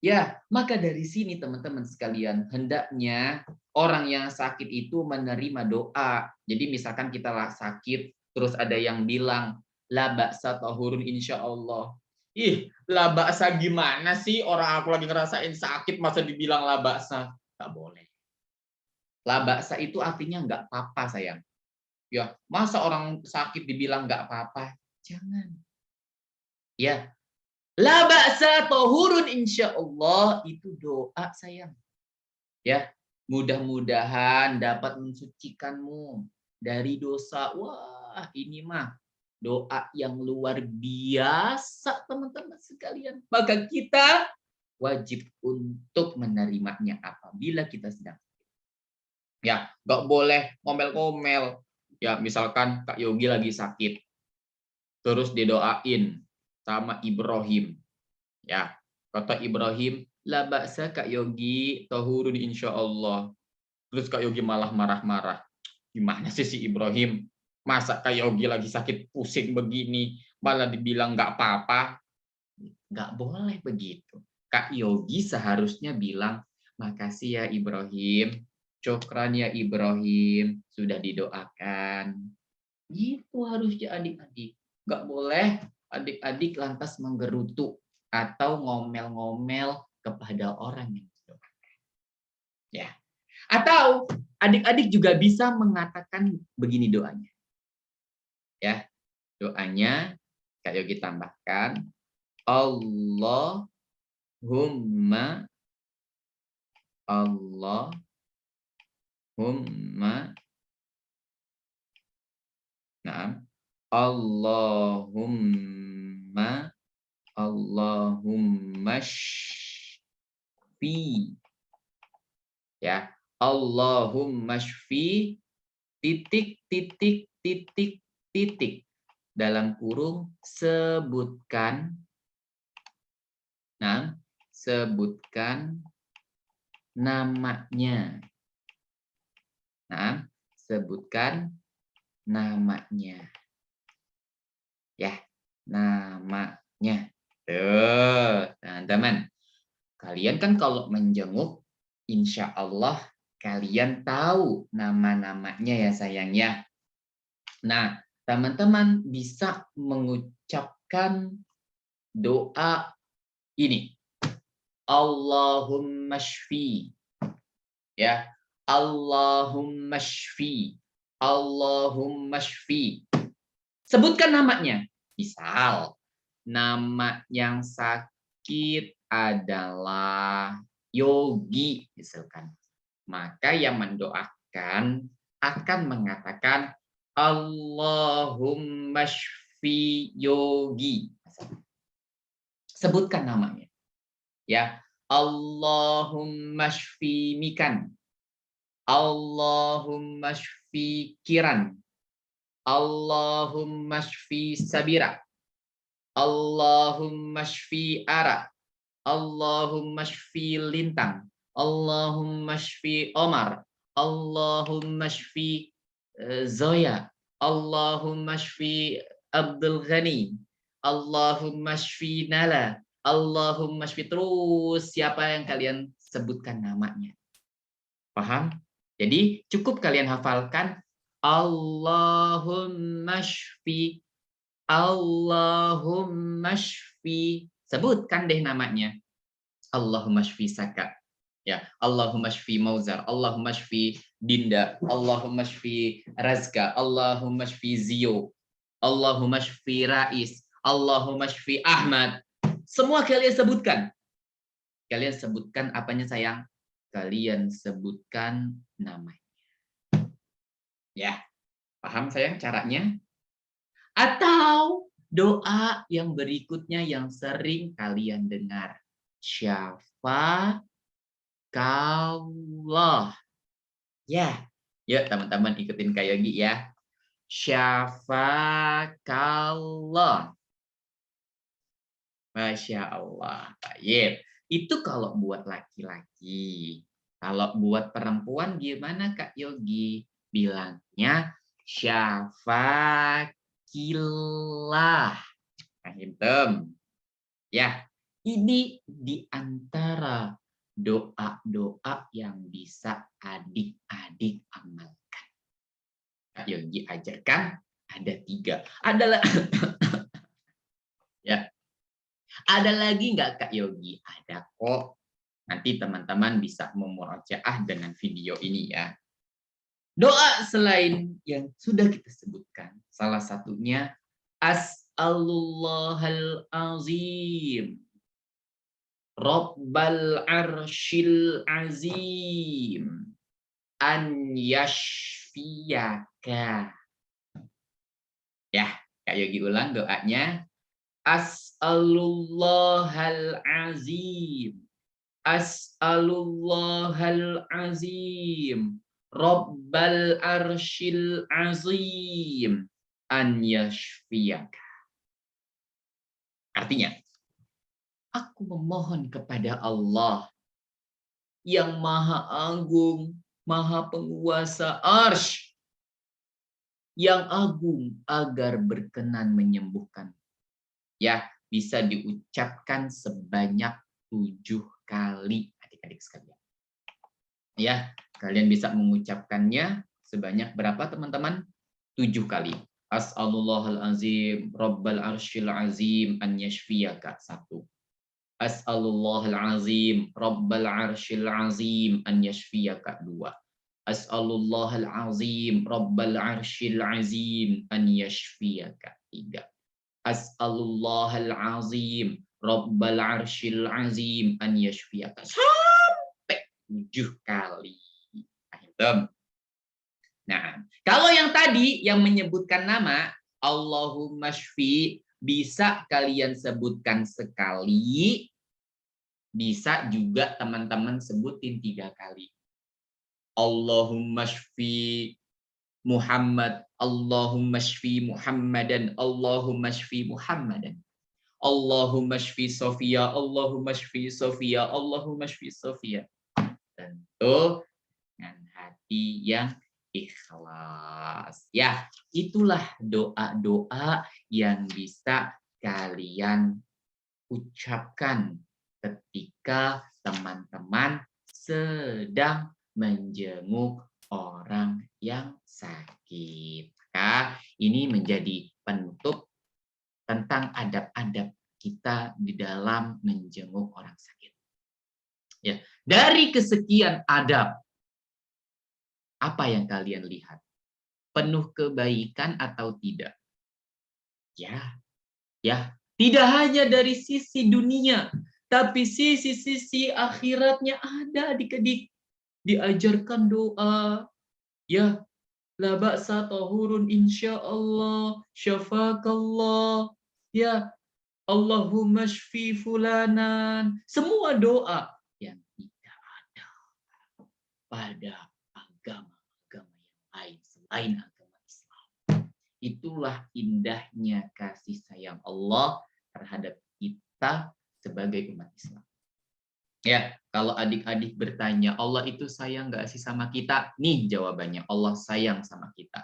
Ya, maka dari sini teman-teman sekalian, hendaknya orang yang sakit itu menerima doa. Jadi misalkan kita sakit, terus ada yang bilang, la ba'sa tahurun insya Allah. Ih, la ba'sa gimana sih? Orang aku lagi ngerasain sakit, masa dibilang la ba'sa? Nggak boleh. La ba'sa itu artinya nggak apa-apa, sayang. Ya, masa orang sakit dibilang nggak apa-apa? Jangan. Ya, la ba'sa tahurun insya Allah itu doa sayang. Ya, mudah-mudahan dapat mensucikanmu dari dosa. Wah, ini mah doa yang luar biasa teman-teman sekalian. Maka kita wajib untuk menerimanya apabila kita sedang ya, nggak boleh ngomel-ngomel. Ya, misalkan Kak Yogi lagi sakit, terus didoain sama Ibrahim. Ya, kata Ibrahim, la ba'sa Kak Yogi, tahurun insya Allah. Terus Kak Yogi malah marah-marah. Gimana sih si Ibrahim? Masa Kak Yogi lagi sakit pusing begini, malah dibilang nggak apa-apa? Nggak boleh begitu. Kak Yogi seharusnya bilang, makasih ya Ibrahim, Cokran ya Ibrahim, sudah didoakan. Gitu harusnya adik-adik. Nggak boleh adik-adik lantas menggerutu atau ngomel-ngomel kepada orang yang mendoakan. Ya. Atau adik-adik juga bisa mengatakan begini doanya. Ya. Doanya Kak Yogi tambahkan, Allahumma Naam. Allahumma shfi. Ya. Allahumma shfi titik titik titik titik. Dalam kurung sebutkan namanya. Sebutkan namanya. Ya, namanya. Tuh, teman-teman. Kalian kan kalau menjenguk, insya Allah kalian tahu nama-namanya ya sayang ya. Nah, teman-teman bisa mengucapkan doa ini. Allahumma shfi. Ya, Allahumma shfi. Allahumma shfi. Sebutkan namanya. Misal, nama yang sakit adalah Yogi, misalkan. Maka yang mendoakan akan mengatakan Allahumma shfi Yogi. Sebutkan namanya. Ya, Allahumma shfi Mikan. Allahumma shfi Kiran. Allahumma shfi Sabira. Allahumma shfi Ara. Allahumma shfi Lintang. Allahumma shfi Omar. Allahumma shfi Zoya. Allahumma shfi Abdul Ghani. Allahumma shfi Nala. Allahumma shfi, terus siapa yang kalian sebutkan namanya. Paham? Jadi cukup kalian hafalkan Allahumma shfi. Allahumma shfi. Sebutkan deh namanya. Allahumma shfi Saka. Ya, Allahumma shfi Mauzar, Allahumma shfi Dinda, Allahumma shfi Razka, Allahumma shfi Zio, Allahumma shfi Rais, Allahumma shfi Ahmad. Semua kalian sebutkan. Kalian sebutkan apanya sayang? Kalian sebutkan namanya. Ya, paham sayang caranya? Atau doa yang berikutnya yang sering kalian dengar. Syafakallah. Ya, yuk teman-teman ikutin Kak Yogi ya. Syafakallah. Masya Allah. Baik. Itu kalau buat laki-laki. Kalau buat perempuan gimana Kak Yogi? Bilangnya syafakillah. Nah, hintem. Ya, ini di antara doa-doa yang bisa adik-adik amalkan. Kak Yogi ajarkan ada 3. Adalah ya. Ada lagi nggak Kak Yogi? Ada kok. Nanti teman-teman bisa memurajaah dengan video ini ya. Doa selain yang sudah kita sebutkan, salah satunya As'alullahal azim. Rabbal arshil azim. An yashfiyaka. Ya, Kak Yogi ulang doanya. As'alullahal azim. As'alullahal azim Rabbal arsyil azim an yashfiyaka. Artinya, aku memohon kepada Allah yang maha agung, maha penguasa arsy, yang agung agar berkenan menyembuhkan. Ya, bisa diucapkan sebanyak 7 kali adik-adik sekalian. Ya, kalian bisa mengucapkannya sebanyak berapa teman-teman? 7 kali. As'alullahal azim, Rabbal arsyil azim, an yashfiyaka. 1. As'alullahal azim, Rabbal arsyil azim, an yashfiyaka. 2. As'alullahal azim, Rabbal arsyil azim, an yashfiyaka. 3. As'alullahal azim, Rabbal arsyil azim, an yashfiyaka. Sampai 7 kali. Nah, kalau yang tadi yang menyebutkan nama Allahumma shfi, bisa kalian sebutkan sekali, bisa juga teman-teman sebutin 3 kali. Allahumma shfi Muhammad, Allahumma shfi Muhammadan, Allahumma shfi Muhammadan. Allahumma shfi Sofia, Allahumma shfi Sofia, Allahumma shfi Sofia. Tentu dengan hati yang ikhlas. Ya, itulah doa-doa yang bisa kalian ucapkan ketika teman-teman sedang menjenguk orang yang sakit. Maka ini menjadi penutup tentang adab-adab kita di dalam menjenguk orang sakit. Ya, dari kesekian adab, apa yang kalian lihat? Penuh kebaikan atau tidak? Ya, ya. Tidak hanya dari sisi dunia, tapi sisi-sisi akhiratnya ada adik-adik. Diajarkan doa. Ya, la ba'sa tahurun insyaallah, syafakallah. Ya, Allahumma shfi fulanan. Semua doa yang tidak ada pada agama-agama yang lain selain agama Islam. Itulah indahnya kasih sayang Allah terhadap kita sebagai umat Islam. Ya, kalau adik-adik bertanya, Allah itu sayang nggak sih sama kita? Nih jawabannya, Allah sayang sama kita.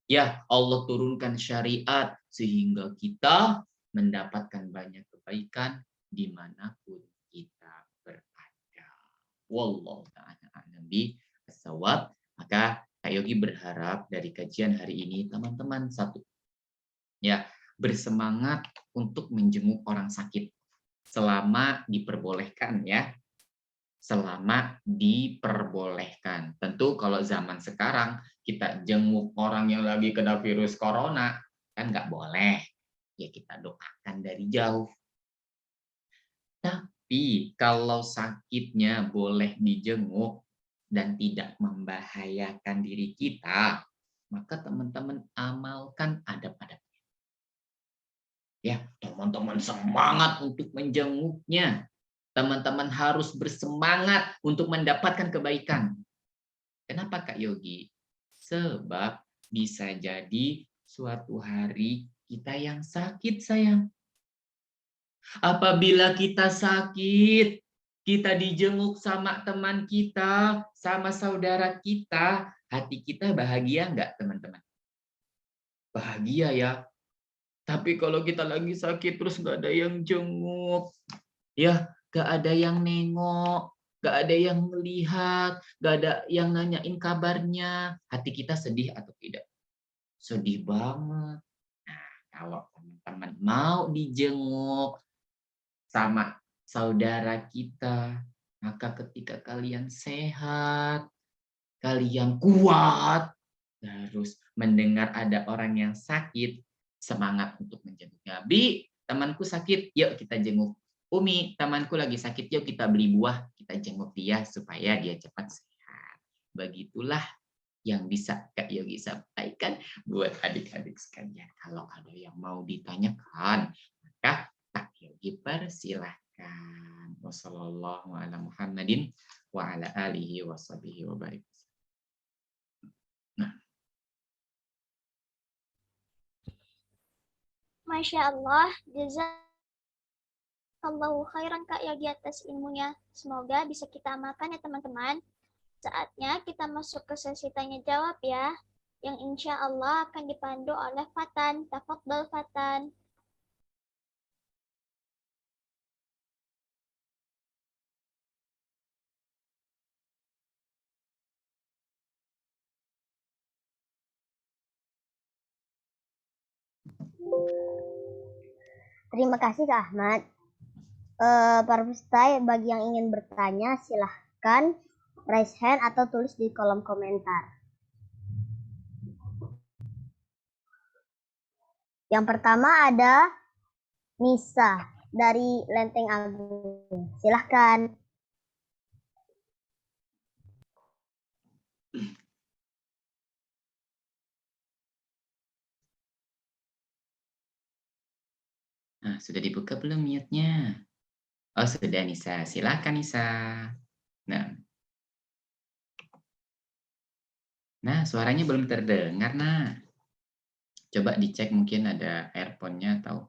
Ya, Allah turunkan syariat sehingga kita mendapatkan banyak kebaikan dimanapun kita berada. Wallahu ta'ala a'lam bishawab. Maka Kak Yogi berharap dari kajian hari ini teman-teman satu, ya, bersemangat untuk menjenguk orang sakit selama diperbolehkan, ya. Selama diperbolehkan. Tentu kalau zaman sekarang kita jenguk orang yang lagi kena virus corona, kan nggak boleh. Ya kita doakan dari jauh. Tapi kalau sakitnya boleh dijenguk dan tidak membahayakan diri kita, maka teman-teman amalkan adab-adabnya. Ya, teman-teman semangat untuk menjenguknya. Teman-teman harus bersemangat untuk mendapatkan kebaikan. Kenapa Kak Yogi? Sebab bisa jadi suatu hari kita yang sakit, sayang. Apabila kita sakit, kita dijenguk sama teman kita, sama saudara kita, hati kita bahagia nggak, teman-teman? Bahagia ya. Tapi kalau kita lagi sakit terus nggak ada yang jenguk, ya nggak ada yang nengok, nggak ada yang melihat, nggak ada yang nanyain kabarnya, hati kita sedih atau tidak? Sedih banget. Nah, kalau teman-teman mau dijenguk sama saudara kita, maka ketika kalian sehat, kalian kuat, terus mendengar ada orang yang sakit, semangat untuk menjenguknya. Bi, temanku sakit, yuk kita jenguk. Umi, temanku lagi sakit, yuk kita beli buah, kita jenguk dia supaya dia cepat sehat. Begitulah yang bisa Kak Yogi sampaikan buat adik-adik sekalian. Kalau ada yang mau ditanyakan, maka Kak Yogi persilahkan. dimudahkan. Wassallallahu ala Muhammadin wa ala alihi wa sahbihi wa barik. Nah, Masya Allah, jazakallahu khairan Kak Yogi atas ilmunya. Semoga bisa kita amalkan ya teman-teman. Saatnya kita masuk ke sesi tanya jawab ya, yang insya Allah akan dipandu oleh Fatan. Tafadhol Fatan. Terima kasih Kak Ahmad. Para peserta bagi yang ingin bertanya silahkan raise hand atau tulis di kolom komentar. Yang pertama ada Nisa dari Lenteng Agung. Silahkan. Nah, sudah dibuka belum mute-nya? Oh, sudah Nisa. Silakan Nisa. Nah, suaranya belum terdengar, nah. Coba dicek mungkin ada earphone-nya atau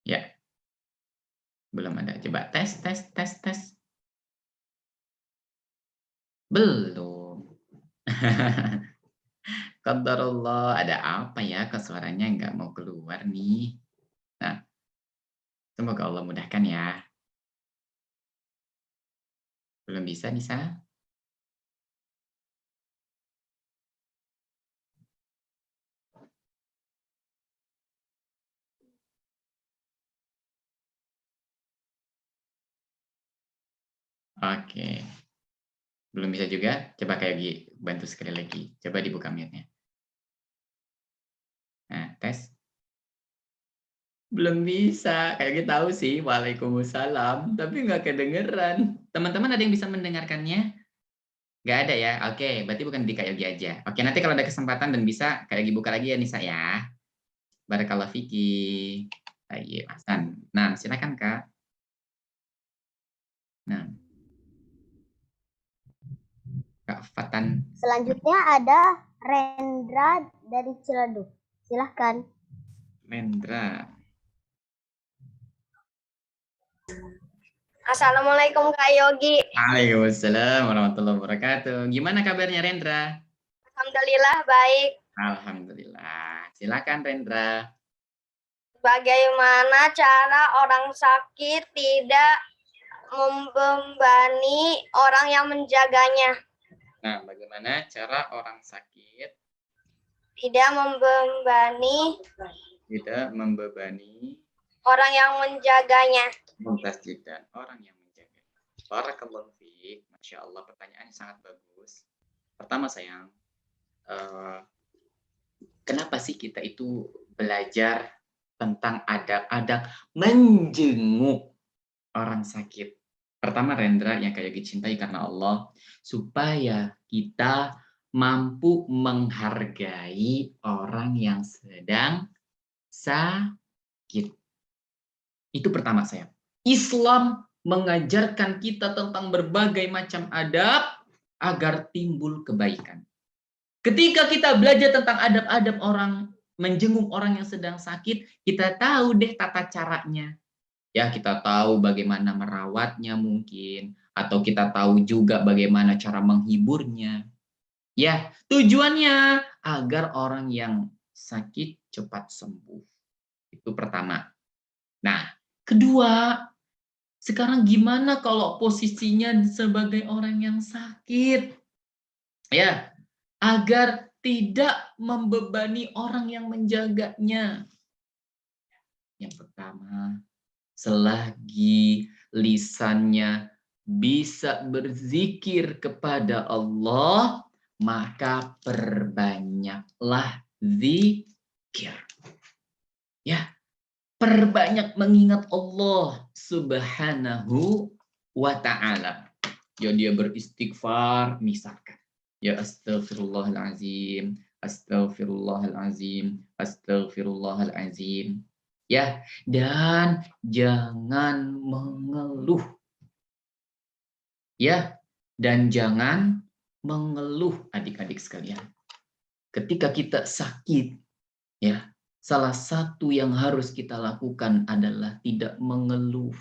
ya. Belum ada. Coba tes. Belum. Qadarullah, ada apa ya? Kok suaranya nggak mau keluar nih? Nah, semoga Allah mudahkan ya. Belum bisa, Nisa? Oke. Belum bisa juga? Coba kayak bantu sekali lagi. Coba dibuka mute-nya. Nah, tes. Belum bisa. Kayak gitu tahu sih. Waalaikumsalam. Tapi nggak kedengeran. Teman-teman ada yang bisa mendengarkannya? Nggak ada ya? Oke, berarti bukan di Kak Yogi aja. Oke, nanti kalau ada kesempatan dan bisa, Kak Yogi buka lagi ya Nisa ya. Barakallah Fiki. Ayo, Hasan. Nah, silakan Kak. Nah. Kak Fatan. Selanjutnya ada Rendra dari Ciledug. Silahkan. Rendra. Assalamualaikum Kak Yogi. Waalaikumsalam warahmatullahi wabarakatuh. Gimana kabarnya Rendra? Alhamdulillah baik. Alhamdulillah. Silakan Rendra. Bagaimana cara orang sakit tidak membebani orang yang menjaganya? Nah, bagaimana cara orang sakit Tidak membebani orang yang menjaganya. memtasjidkan orang yang menjaga. Barakallahu fiik. Masya Allah, pertanyaannya sangat bagus. Pertama sayang, kenapa sih kita itu belajar tentang adab-adab menjenguk orang sakit? Pertama Rendra yang kayak dicintai karena Allah, supaya kita mampu menghargai orang yang sedang sakit. Itu pertama saya. Islam mengajarkan kita tentang berbagai macam adab agar timbul kebaikan. Ketika kita belajar tentang adab-adab orang menjenguk orang yang sedang sakit, kita tahu deh tata caranya. Ya, kita tahu bagaimana merawatnya mungkin, atau kita tahu juga bagaimana cara menghiburnya. Ya, tujuannya agar orang yang sakit cepat sembuh. Itu pertama. Nah, kedua, sekarang gimana kalau posisinya sebagai orang yang sakit? Ya, agar tidak membebani orang yang menjaganya. Yang pertama, selagi lisannya bisa berzikir kepada Allah, maka perbanyaklah zikir. Ya, perbanyak mengingat Allah Subhanahu wa ta'ala. Ya, dia beristighfar, misalkan. Ya astagfirullahaladzim, Astaghfirullahalazim, astaghfirullahalazim. Ya, dan jangan mengeluh. Ya, dan jangan mengeluh adik-adik sekalian. Ketika kita sakit, ya, salah satu yang harus kita lakukan adalah tidak mengeluh.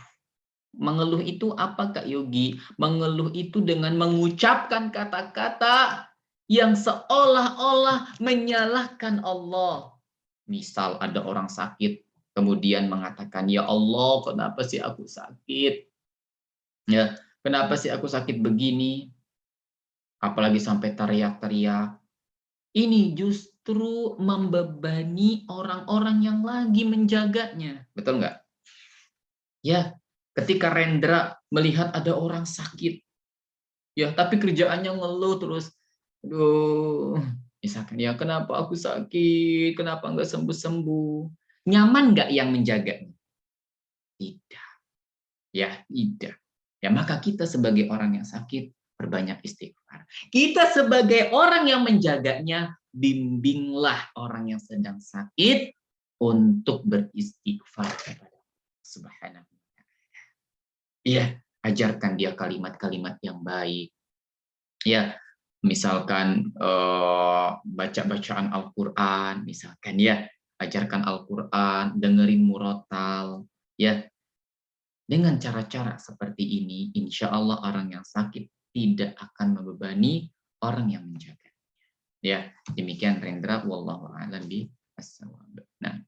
Mengeluh itu apa Kak Yogi? Mengeluh itu dengan mengucapkan kata-kata yang seolah-olah menyalahkan Allah. Misal ada orang sakit, kemudian mengatakan, ya Allah, kenapa sih aku sakit? Ya, kenapa sih aku sakit begini? Apalagi sampai teriak-teriak. Ini justru membebani orang-orang yang lagi menjaganya. Betul nggak? Ya, ketika Rendra melihat ada orang sakit, ya, tapi kerjaannya ngeluh terus. Aduh, misalkan, ya kenapa aku sakit? Kenapa nggak sembuh-sembuh? Nyaman nggak yang menjaganya? Tidak. Ya, tidak. Ya, maka kita sebagai orang yang sakit, berbanyak istighfar. Kita sebagai orang yang menjaganya, bimbinglah orang yang sedang sakit untuk beristighfar kepada Subhanahu wa ta'ala. Iya, ajarkan dia kalimat-kalimat yang baik. Ya, misalkan baca-bacaan Al-Qur'an, misalkan ya, ajarkan Al-Qur'an, dengerin murotal, ya. Dengan cara-cara seperti ini, insya Allah orang yang sakit tidak akan membebani orang yang menjaga. Ya, demikian Rendra, wallahu a'lam bishawab. Nah,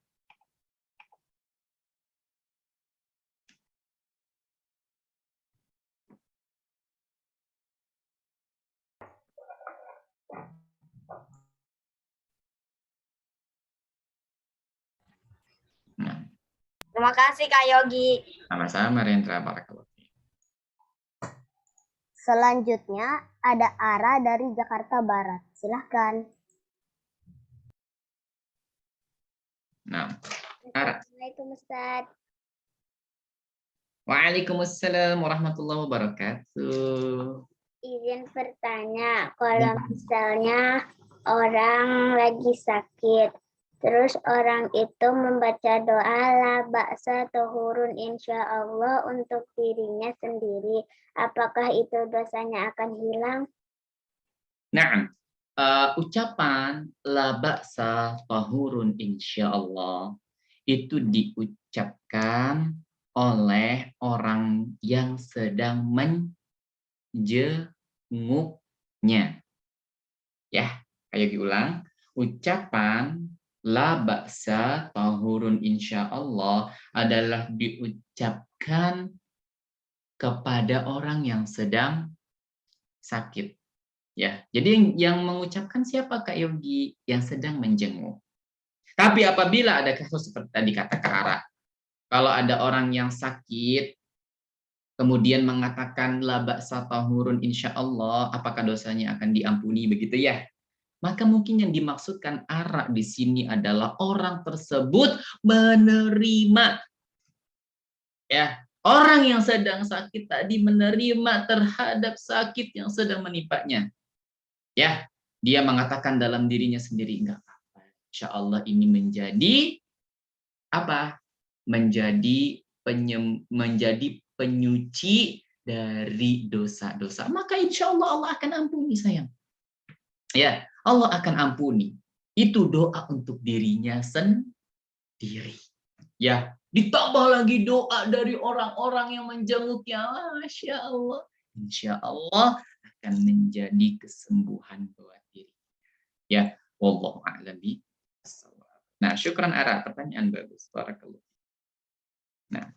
Terima kasih Kak Yogi. sama-sama Rendra, barakallahu. Selanjutnya ada Ara dari Jakarta Barat. Silahkan. Nah, Ara. Assalamualaikum Ustaz. Waalaikumsalam warahmatullahi wabarakatuh. Izin bertanya, kalau misalnya orang lagi sakit, terus orang itu membaca doa la ba'sa tuhurun insya Allah untuk dirinya sendiri, apakah itu dosanya akan hilang? Nah, ucapan la ba'sa tahurun insyaallah itu diucapkan oleh orang yang sedang menjenguknya. Ya, ayo diulang. Ucapan la ba'sa tahurun insyaallah adalah diucapkan kepada orang yang sedang sakit. Ya, jadi yang mengucapkan siapa Kak Yogi? Yang sedang menjenguk. Tapi apabila ada kasus seperti tadi kata Kak Ara, kalau ada orang yang sakit, kemudian mengatakan la ba'sa tahurun insyaallah, apakah dosanya akan diampuni begitu ya? Maka mungkin yang dimaksudkan Ara di sini adalah orang tersebut menerima, ya, orang yang sedang sakit tadi menerima terhadap sakit yang sedang menimpanya. Ya, dia mengatakan dalam dirinya sendiri, enggak apa-apa. Insya Allah ini menjadi apa? Menjadi penyuci dari dosa-dosa. Maka insya Allah Allah akan ampuni sayang. Ya, Allah akan ampuni. Itu doa untuk dirinya sendiri. Ya, ditambah lagi doa dari orang-orang yang menjenguknya. Masya Allah. Insya Allah akan menjadi kesembuhan buat diri. Ya, wallahu a'lam bishawab. Nah, syukran Ara, pertanyaan bagus. Barakallahu. Nah.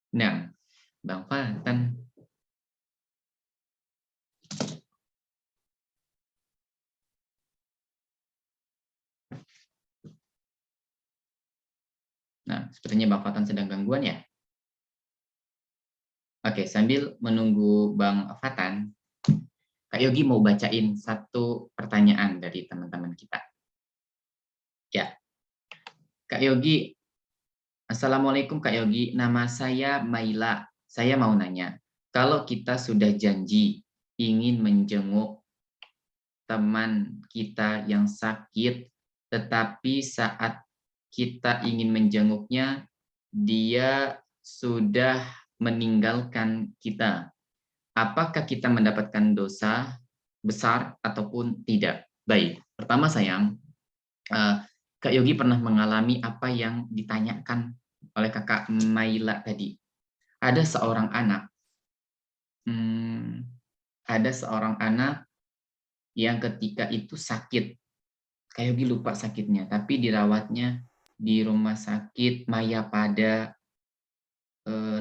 Nah, Bang Fatan. Nah, sepertinya Bang Fatan sedang gangguan ya. Oke, sambil menunggu Bang Fatan, Kak Yogi mau bacain satu pertanyaan dari teman-teman kita. Ya, Kak Yogi, Assalamualaikum Kak Yogi, nama saya Maila. Saya mau nanya, kalau kita sudah janji ingin menjenguk teman kita yang sakit, tetapi saat kita ingin menjenguknya, dia sudah meninggalkan kita. Apakah kita mendapatkan dosa besar ataupun tidak? Baik, pertama sayang, Kak Yogi pernah mengalami apa yang ditanyakan oleh kakak Maila tadi. Ada seorang anak yang ketika itu sakit, Kak Yogi lupa sakitnya, tapi dirawatnya di rumah sakit Mayapada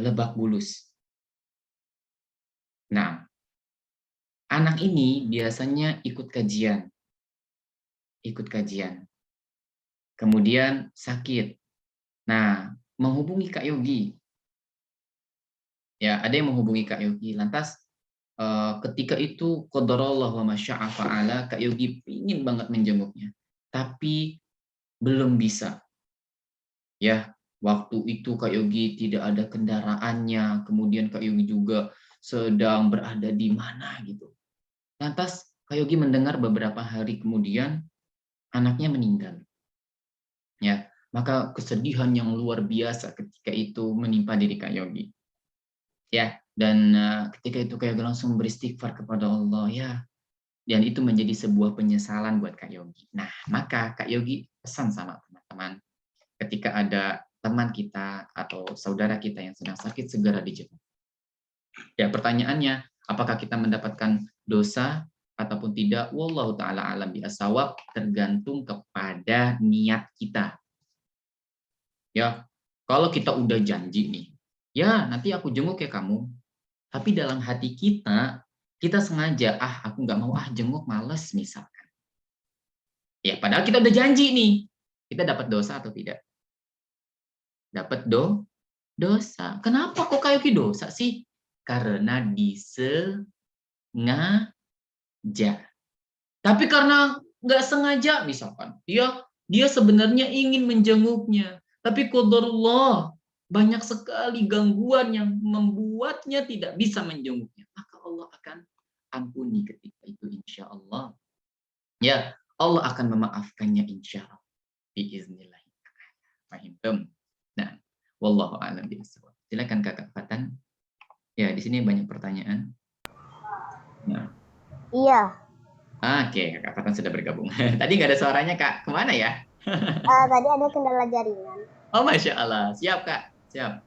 Lebak Bulus. Nah, anak ini biasanya ikut kajian, kemudian sakit. Nah, menghubungi Kak Yogi. Ya, ada yang menghubungi Kak Yogi. Lantas ketika itu qadarullah wa masya'a fa'ala, Kak Yogi ingin banget menjenguknya, tapi belum bisa. Ya, waktu itu Kak Yogi tidak ada kendaraannya, kemudian Kak Yogi juga sedang berada di mana gitu. Lantas Kak Yogi mendengar beberapa hari kemudian anaknya meninggal. Ya, maka kesedihan yang luar biasa ketika itu menimpa diri Kak Yogi. Ya, dan ketika itu Kak Yogi langsung beristighfar kepada Allah ya. Dan itu menjadi sebuah penyesalan buat Kak Yogi. Nah, maka Kak Yogi pesan sama teman-teman, ketika ada teman kita atau saudara kita yang sedang sakit, segera dijenguk. Ya, pertanyaannya, apakah kita mendapatkan dosa ataupun tidak? Wallahu ta'ala alam bi'as-shawab, tergantung kepada niat kita. Ya, kalau kita udah janji nih, ya nanti aku jenguk ya kamu. Tapi dalam hati kita sengaja, aku nggak mau jenguk, males misalkan. Ya, padahal kita udah janji nih. Kita dapat dosa atau tidak? Dapat dosa. Kenapa kok kayak dosa sih? Karena disengaja. Tapi karena nggak sengaja, misalkan dia sebenarnya ingin menjenguknya, tapi qadarullah banyak sekali gangguan yang membuatnya tidak bisa menjenguknya, maka Allah akan ampuni ketika itu insya Allah. Ya, Allah akan memaafkannya insya Allah. Biiznillah. Fahimtum? Nah, wallahu a'lam bishawab. Silakan Kakak Fatan. Ya, di sini banyak pertanyaan. Nah. Iya. Oke, Kakak Fatan sudah bergabung. Tadi nggak ada suaranya, Kak. Kemana ya? Tadi ada kendala jaringan. Oh, Masya Allah. Siap, Kak. Siap.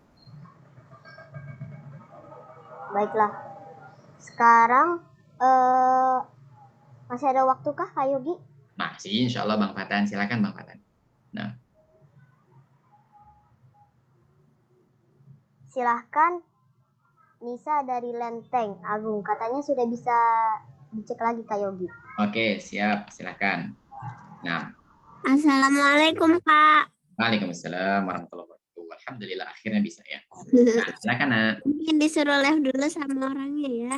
Baiklah. Sekarang masih ada waktukah, Kak Yogi? Masih, insya Allah, Bang Fatan. Silakan, Bang Fatan. Nah. Silahkan Nisa dari Lenteng Agung. Katanya sudah bisa dicek lagi, Kak Yogi. Oke, siap. Silakan. Nah. Assalamualaikum, Kak. Waalaikumsalam warahmatullahi wabarakatuh. Alhamdulillah, akhirnya bisa ya. Nah, silakan, Nak. Mungkin disuruh live dulu sama orangnya ya.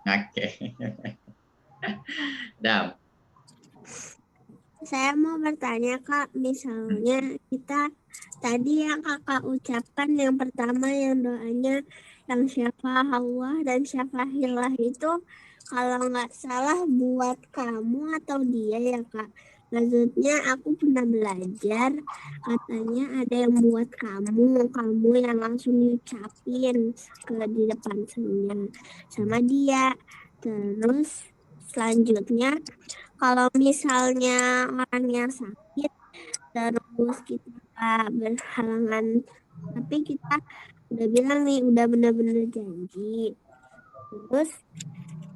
Oke. Dam. Saya mau bertanya, Kak. Misalnya kita tadi yang Kakak ucapkan yang pertama yang doanya yang syafa'ah Allah dan syafa'illah itu kalau nggak salah buat kamu atau dia ya, Kak. Maksudnya aku pernah belajar katanya ada yang buat kamu yang langsung diucapin di depan sama dia. Terus selanjutnya kalau misalnya orangnya sakit terus kita berhalangan, tapi kita udah bilang nih udah benar-benar janji, terus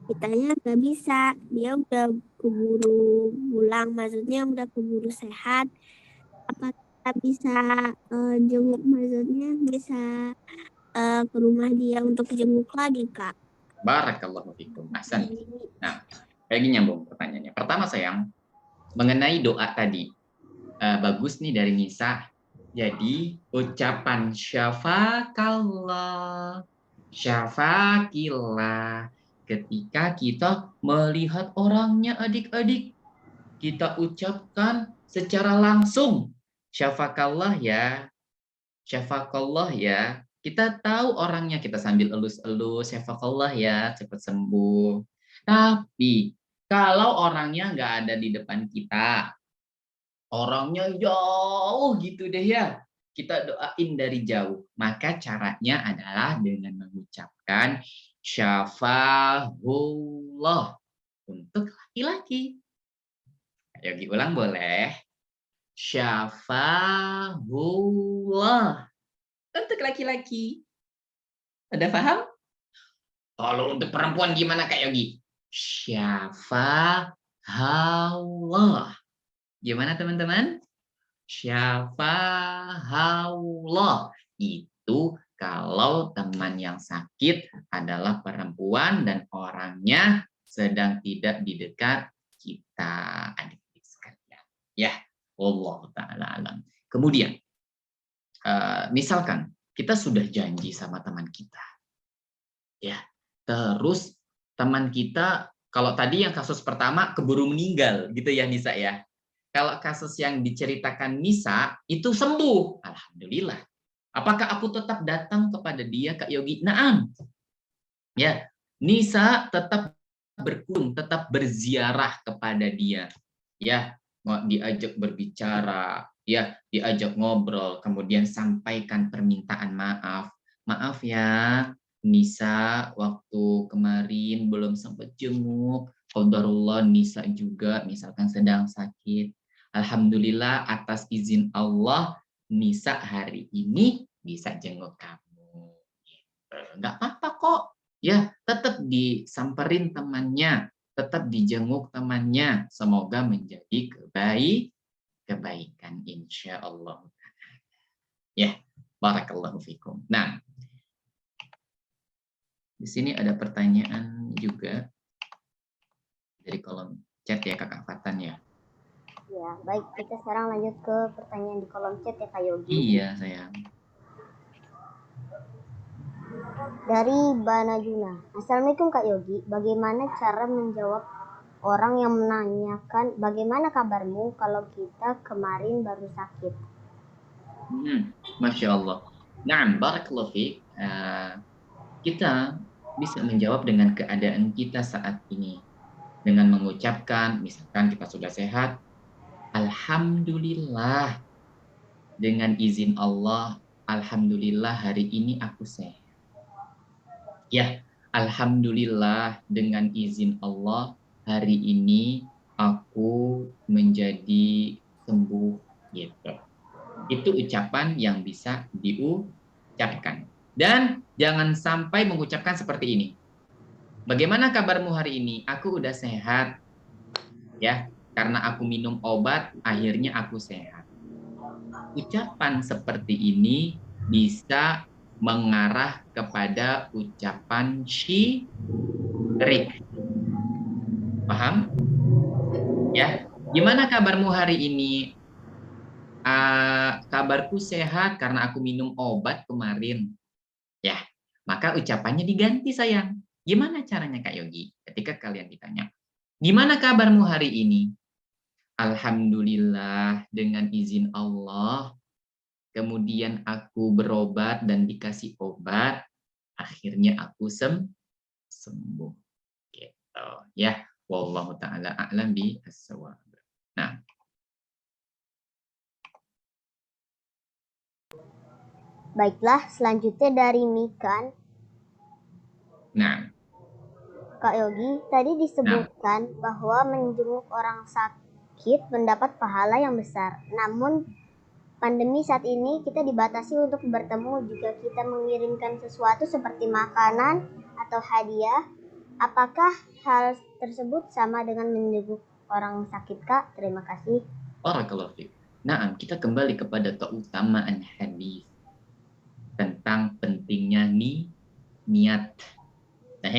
kitanya nggak bisa, dia udah keburu pulang, maksudnya udah keburu sehat, apa kita bisa jenguk, maksudnya bisa ke rumah dia untuk jenguk lagi, Kak? Barakallahu fikum. Ahsan. Nah, kayak gini nyambung pertanyaannya. Pertama sayang, mengenai doa tadi, bagus nih dari Nisa. Jadi ucapan syafaqallah, syafaqillah ketika kita melihat orangnya adik-adik, kita ucapkan secara langsung, syafakallah ya, syafakallah ya. Kita tahu orangnya, kita sambil elus-elus, syafakallah ya, cepat sembuh. Tapi kalau orangnya nggak ada di depan kita, orangnya jauh gitu deh ya, kita doain dari jauh. Maka caranya adalah dengan mengucapkan syafahullah untuk laki-laki. Yogi ulang boleh. Syafahullah untuk laki-laki. Ada paham? Kalau untuk perempuan gimana Kak Yogi? Syafahullah. Gimana teman-teman? Syafahullah. Itu kalau teman yang sakit adalah perempuan dan orangnya sedang tidak di dekat kita, adik-adik sekalian. Ya, Allah Ta'ala alam. Kemudian, misalkan kita sudah janji sama teman kita. Ya, terus teman kita, kalau tadi yang kasus pertama keburu meninggal gitu ya Nisa ya. Kalau kasus yang diceritakan Nisa itu sembuh, alhamdulillah. Apakah aku tetap datang kepada dia Kak Yogi? Naam. Ya, Nisa tetap berkunjung, tetap berziarah kepada dia. Ya, mau diajak berbicara, ya, diajak ngobrol, kemudian sampaikan permintaan maaf. Maaf ya, Nisa waktu kemarin belum sempat jenguk. Qadarullah Nisa juga misalkan sedang sakit. Alhamdulillah atas izin Allah Nisa hari ini bisa jenguk kamu. Nggak apa-apa kok. Ya, tetap disamperin temannya, tetap dijenguk temannya. Semoga menjadi kebaikan insya Allah. Ya, barakallahu fikum. Nah, di sini ada pertanyaan juga dari kolom chat ya Kakak Fatan ya. Ya, baik. Kita sekarang lanjut ke pertanyaan di kolom chat ya Kak Yogi. Iya, sayang. Dari Banajuna. Assalamualaikum Kak Yogi. Bagaimana cara menjawab orang yang menanyakan bagaimana kabarmu kalau kita kemarin baru sakit? Masya Allah. Nah, barakallahu fiik. Kita bisa menjawab dengan keadaan kita saat ini. Dengan mengucapkan, misalkan kita sudah sehat, alhamdulillah. Dengan izin Allah, alhamdulillah hari ini aku sehat. Ya, alhamdulillah dengan izin Allah hari ini aku menjadi sembuh gitu. Itu ucapan yang bisa diucapkan. Dan jangan sampai mengucapkan seperti ini. Bagaimana kabarmu hari ini? Aku udah sehat. Ya, karena aku minum obat akhirnya aku sehat. Ucapan seperti ini bisa mengarah kepada ucapan syirik. Paham? Ya, gimana kabarmu hari ini? Kabarku sehat karena aku minum obat kemarin. Ya, maka ucapannya diganti sayang. Gimana caranya Kak Yogi? Ketika kalian ditanya, gimana kabarmu hari ini? Alhamdulillah dengan izin Allah. Kemudian aku berobat dan dikasih obat, akhirnya aku sembuh. Gitu ya. Wallahu taala a'lam bis-shawab. Nah, baiklah, selanjutnya dari Mikan. nah, Kak Yogi, tadi disebutkan bahwa menjenguk orang sakit mendapat pahala yang besar. Namun pandemi saat ini kita dibatasi untuk bertemu. Jika kita mengirimkan sesuatu seperti makanan atau hadiah, apakah hal tersebut sama dengan menjenguk orang sakit, Kak? Terima kasih. barakallahu fiik. Nah, kita kembali kepada keutamaan hadis tentang pentingnya niat. Nah,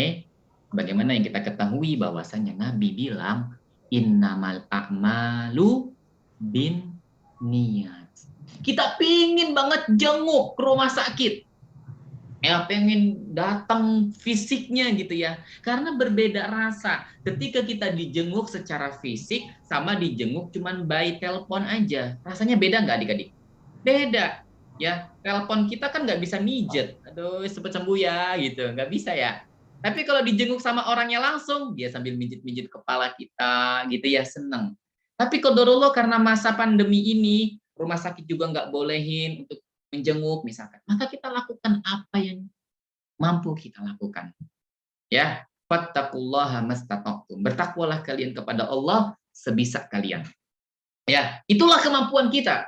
bagaimana yang kita ketahui bahwasanya Nabi bilang innamal a'malu bin niat. Kita pingin banget jenguk ke rumah sakit. Ya pengen datang fisiknya gitu ya. Karena berbeda rasa. Ketika kita dijenguk secara fisik sama dijenguk cuman by telepon aja. Rasanya beda nggak adik-adik? Beda. Ya, telepon kita kan nggak bisa mijet. Aduh, cepet sembuh ya gitu. Nggak bisa ya. Tapi kalau dijenguk sama orangnya langsung, dia sambil mijit-mijit kepala kita gitu ya, seneng. Tapi qadarullah karena masa pandemi ini, rumah sakit juga nggak bolehin untuk menjenguk misalkan. Maka kita lakukan apa yang mampu kita lakukan. Ya, fattaqullaha mastata'tum. Bertakwalah kalian kepada Allah sebisa kalian. Ya, itulah kemampuan kita.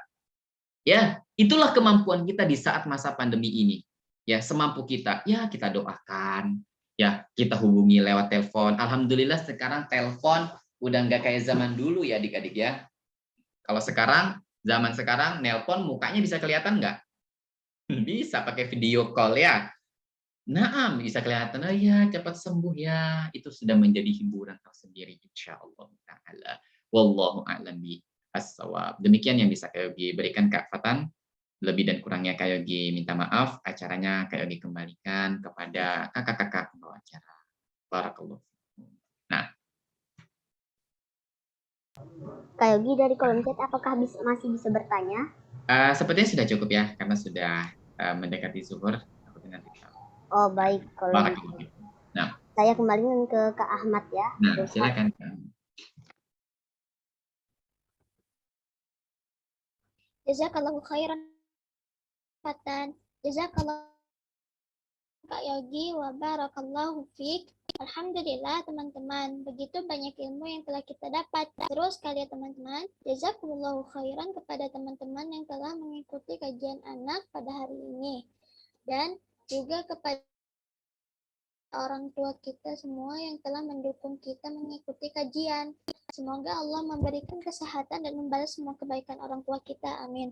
Ya, itulah kemampuan kita di saat masa pandemi ini. Ya, semampu kita. Ya, kita doakan. Ya, kita hubungi lewat telepon. Alhamdulillah sekarang telepon udah nggak kayak zaman dulu ya adik-adik ya. Kalau sekarang, zaman sekarang, nelpon mukanya bisa kelihatan nggak? Bisa pakai video call ya. Naam, bisa kelihatan, oh ya cepat sembuh ya. Itu sudah menjadi hiburan tersendiri insyaallah taala. Wallahu a'lam bishawab. Demikian yang bisa Kak Yogi berikan Kak Fatan. Lebih dan kurangnya Kak Yogi minta maaf. Acaranya Kak Yogi kembalikan kepada kakak-kakak pembawa acara. Barakallahu. Nah, Kak Yogi dari kolom chat, apakah masih bisa bertanya? sepertinya sudah cukup ya, karena sudah mendekati zuhur. Aku nanti. Oh baik, kalau Barakallahu. Nah, saya kembalikan ke Kak Ahmad ya. nah silakan. Jazakallahu khairan Fatan. Jazakallahu Kak Yogi wa barakallahu fiik. Alhamdulillah teman-teman, begitu banyak ilmu yang telah kita dapat. Terus kalian teman-teman, jazakumullahu khairan kepada teman-teman yang telah mengikuti kajian anak pada hari ini. Dan juga kepada orang tua kita semua yang telah mendukung kita mengikuti kajian. Semoga Allah memberikan kesehatan dan membalas semua kebaikan orang tua kita. Amin.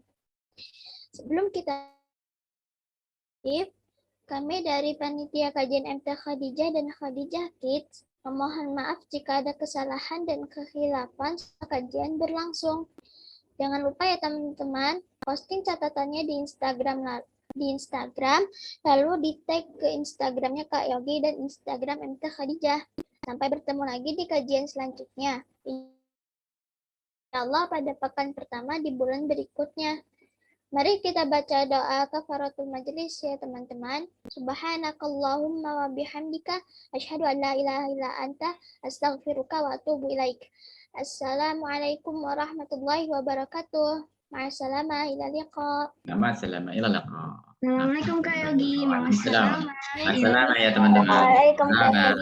Sebelum kita kami dari Panitia Kajian MT Khadijah dan Khadijah Kids memohon maaf jika ada kesalahan dan kekhilafan saat kajian berlangsung. Jangan lupa ya teman-teman, posting catatannya di Instagram, lalu di-tag ke Instagramnya Kak Yogi dan Instagram MT Khadijah. Sampai bertemu lagi di kajian selanjutnya. Insyaallah pada pekan pertama di bulan berikutnya. Mari kita baca doa kafaratul majelis ya teman-teman. Subhanakallahumma wa bihamdika asyhadu an la ilaha illa anta astaghfiruka wa atubu ilaik. Assalamualaikum warahmatullahi wabarakatuh. Ma'assalamah ila liqa. Ma'assalamah ila liqa. Assalamualaikum Kak Yogi. Waalaikumsalam. Assalamualaikum ya teman-teman. Waalaikumsalam.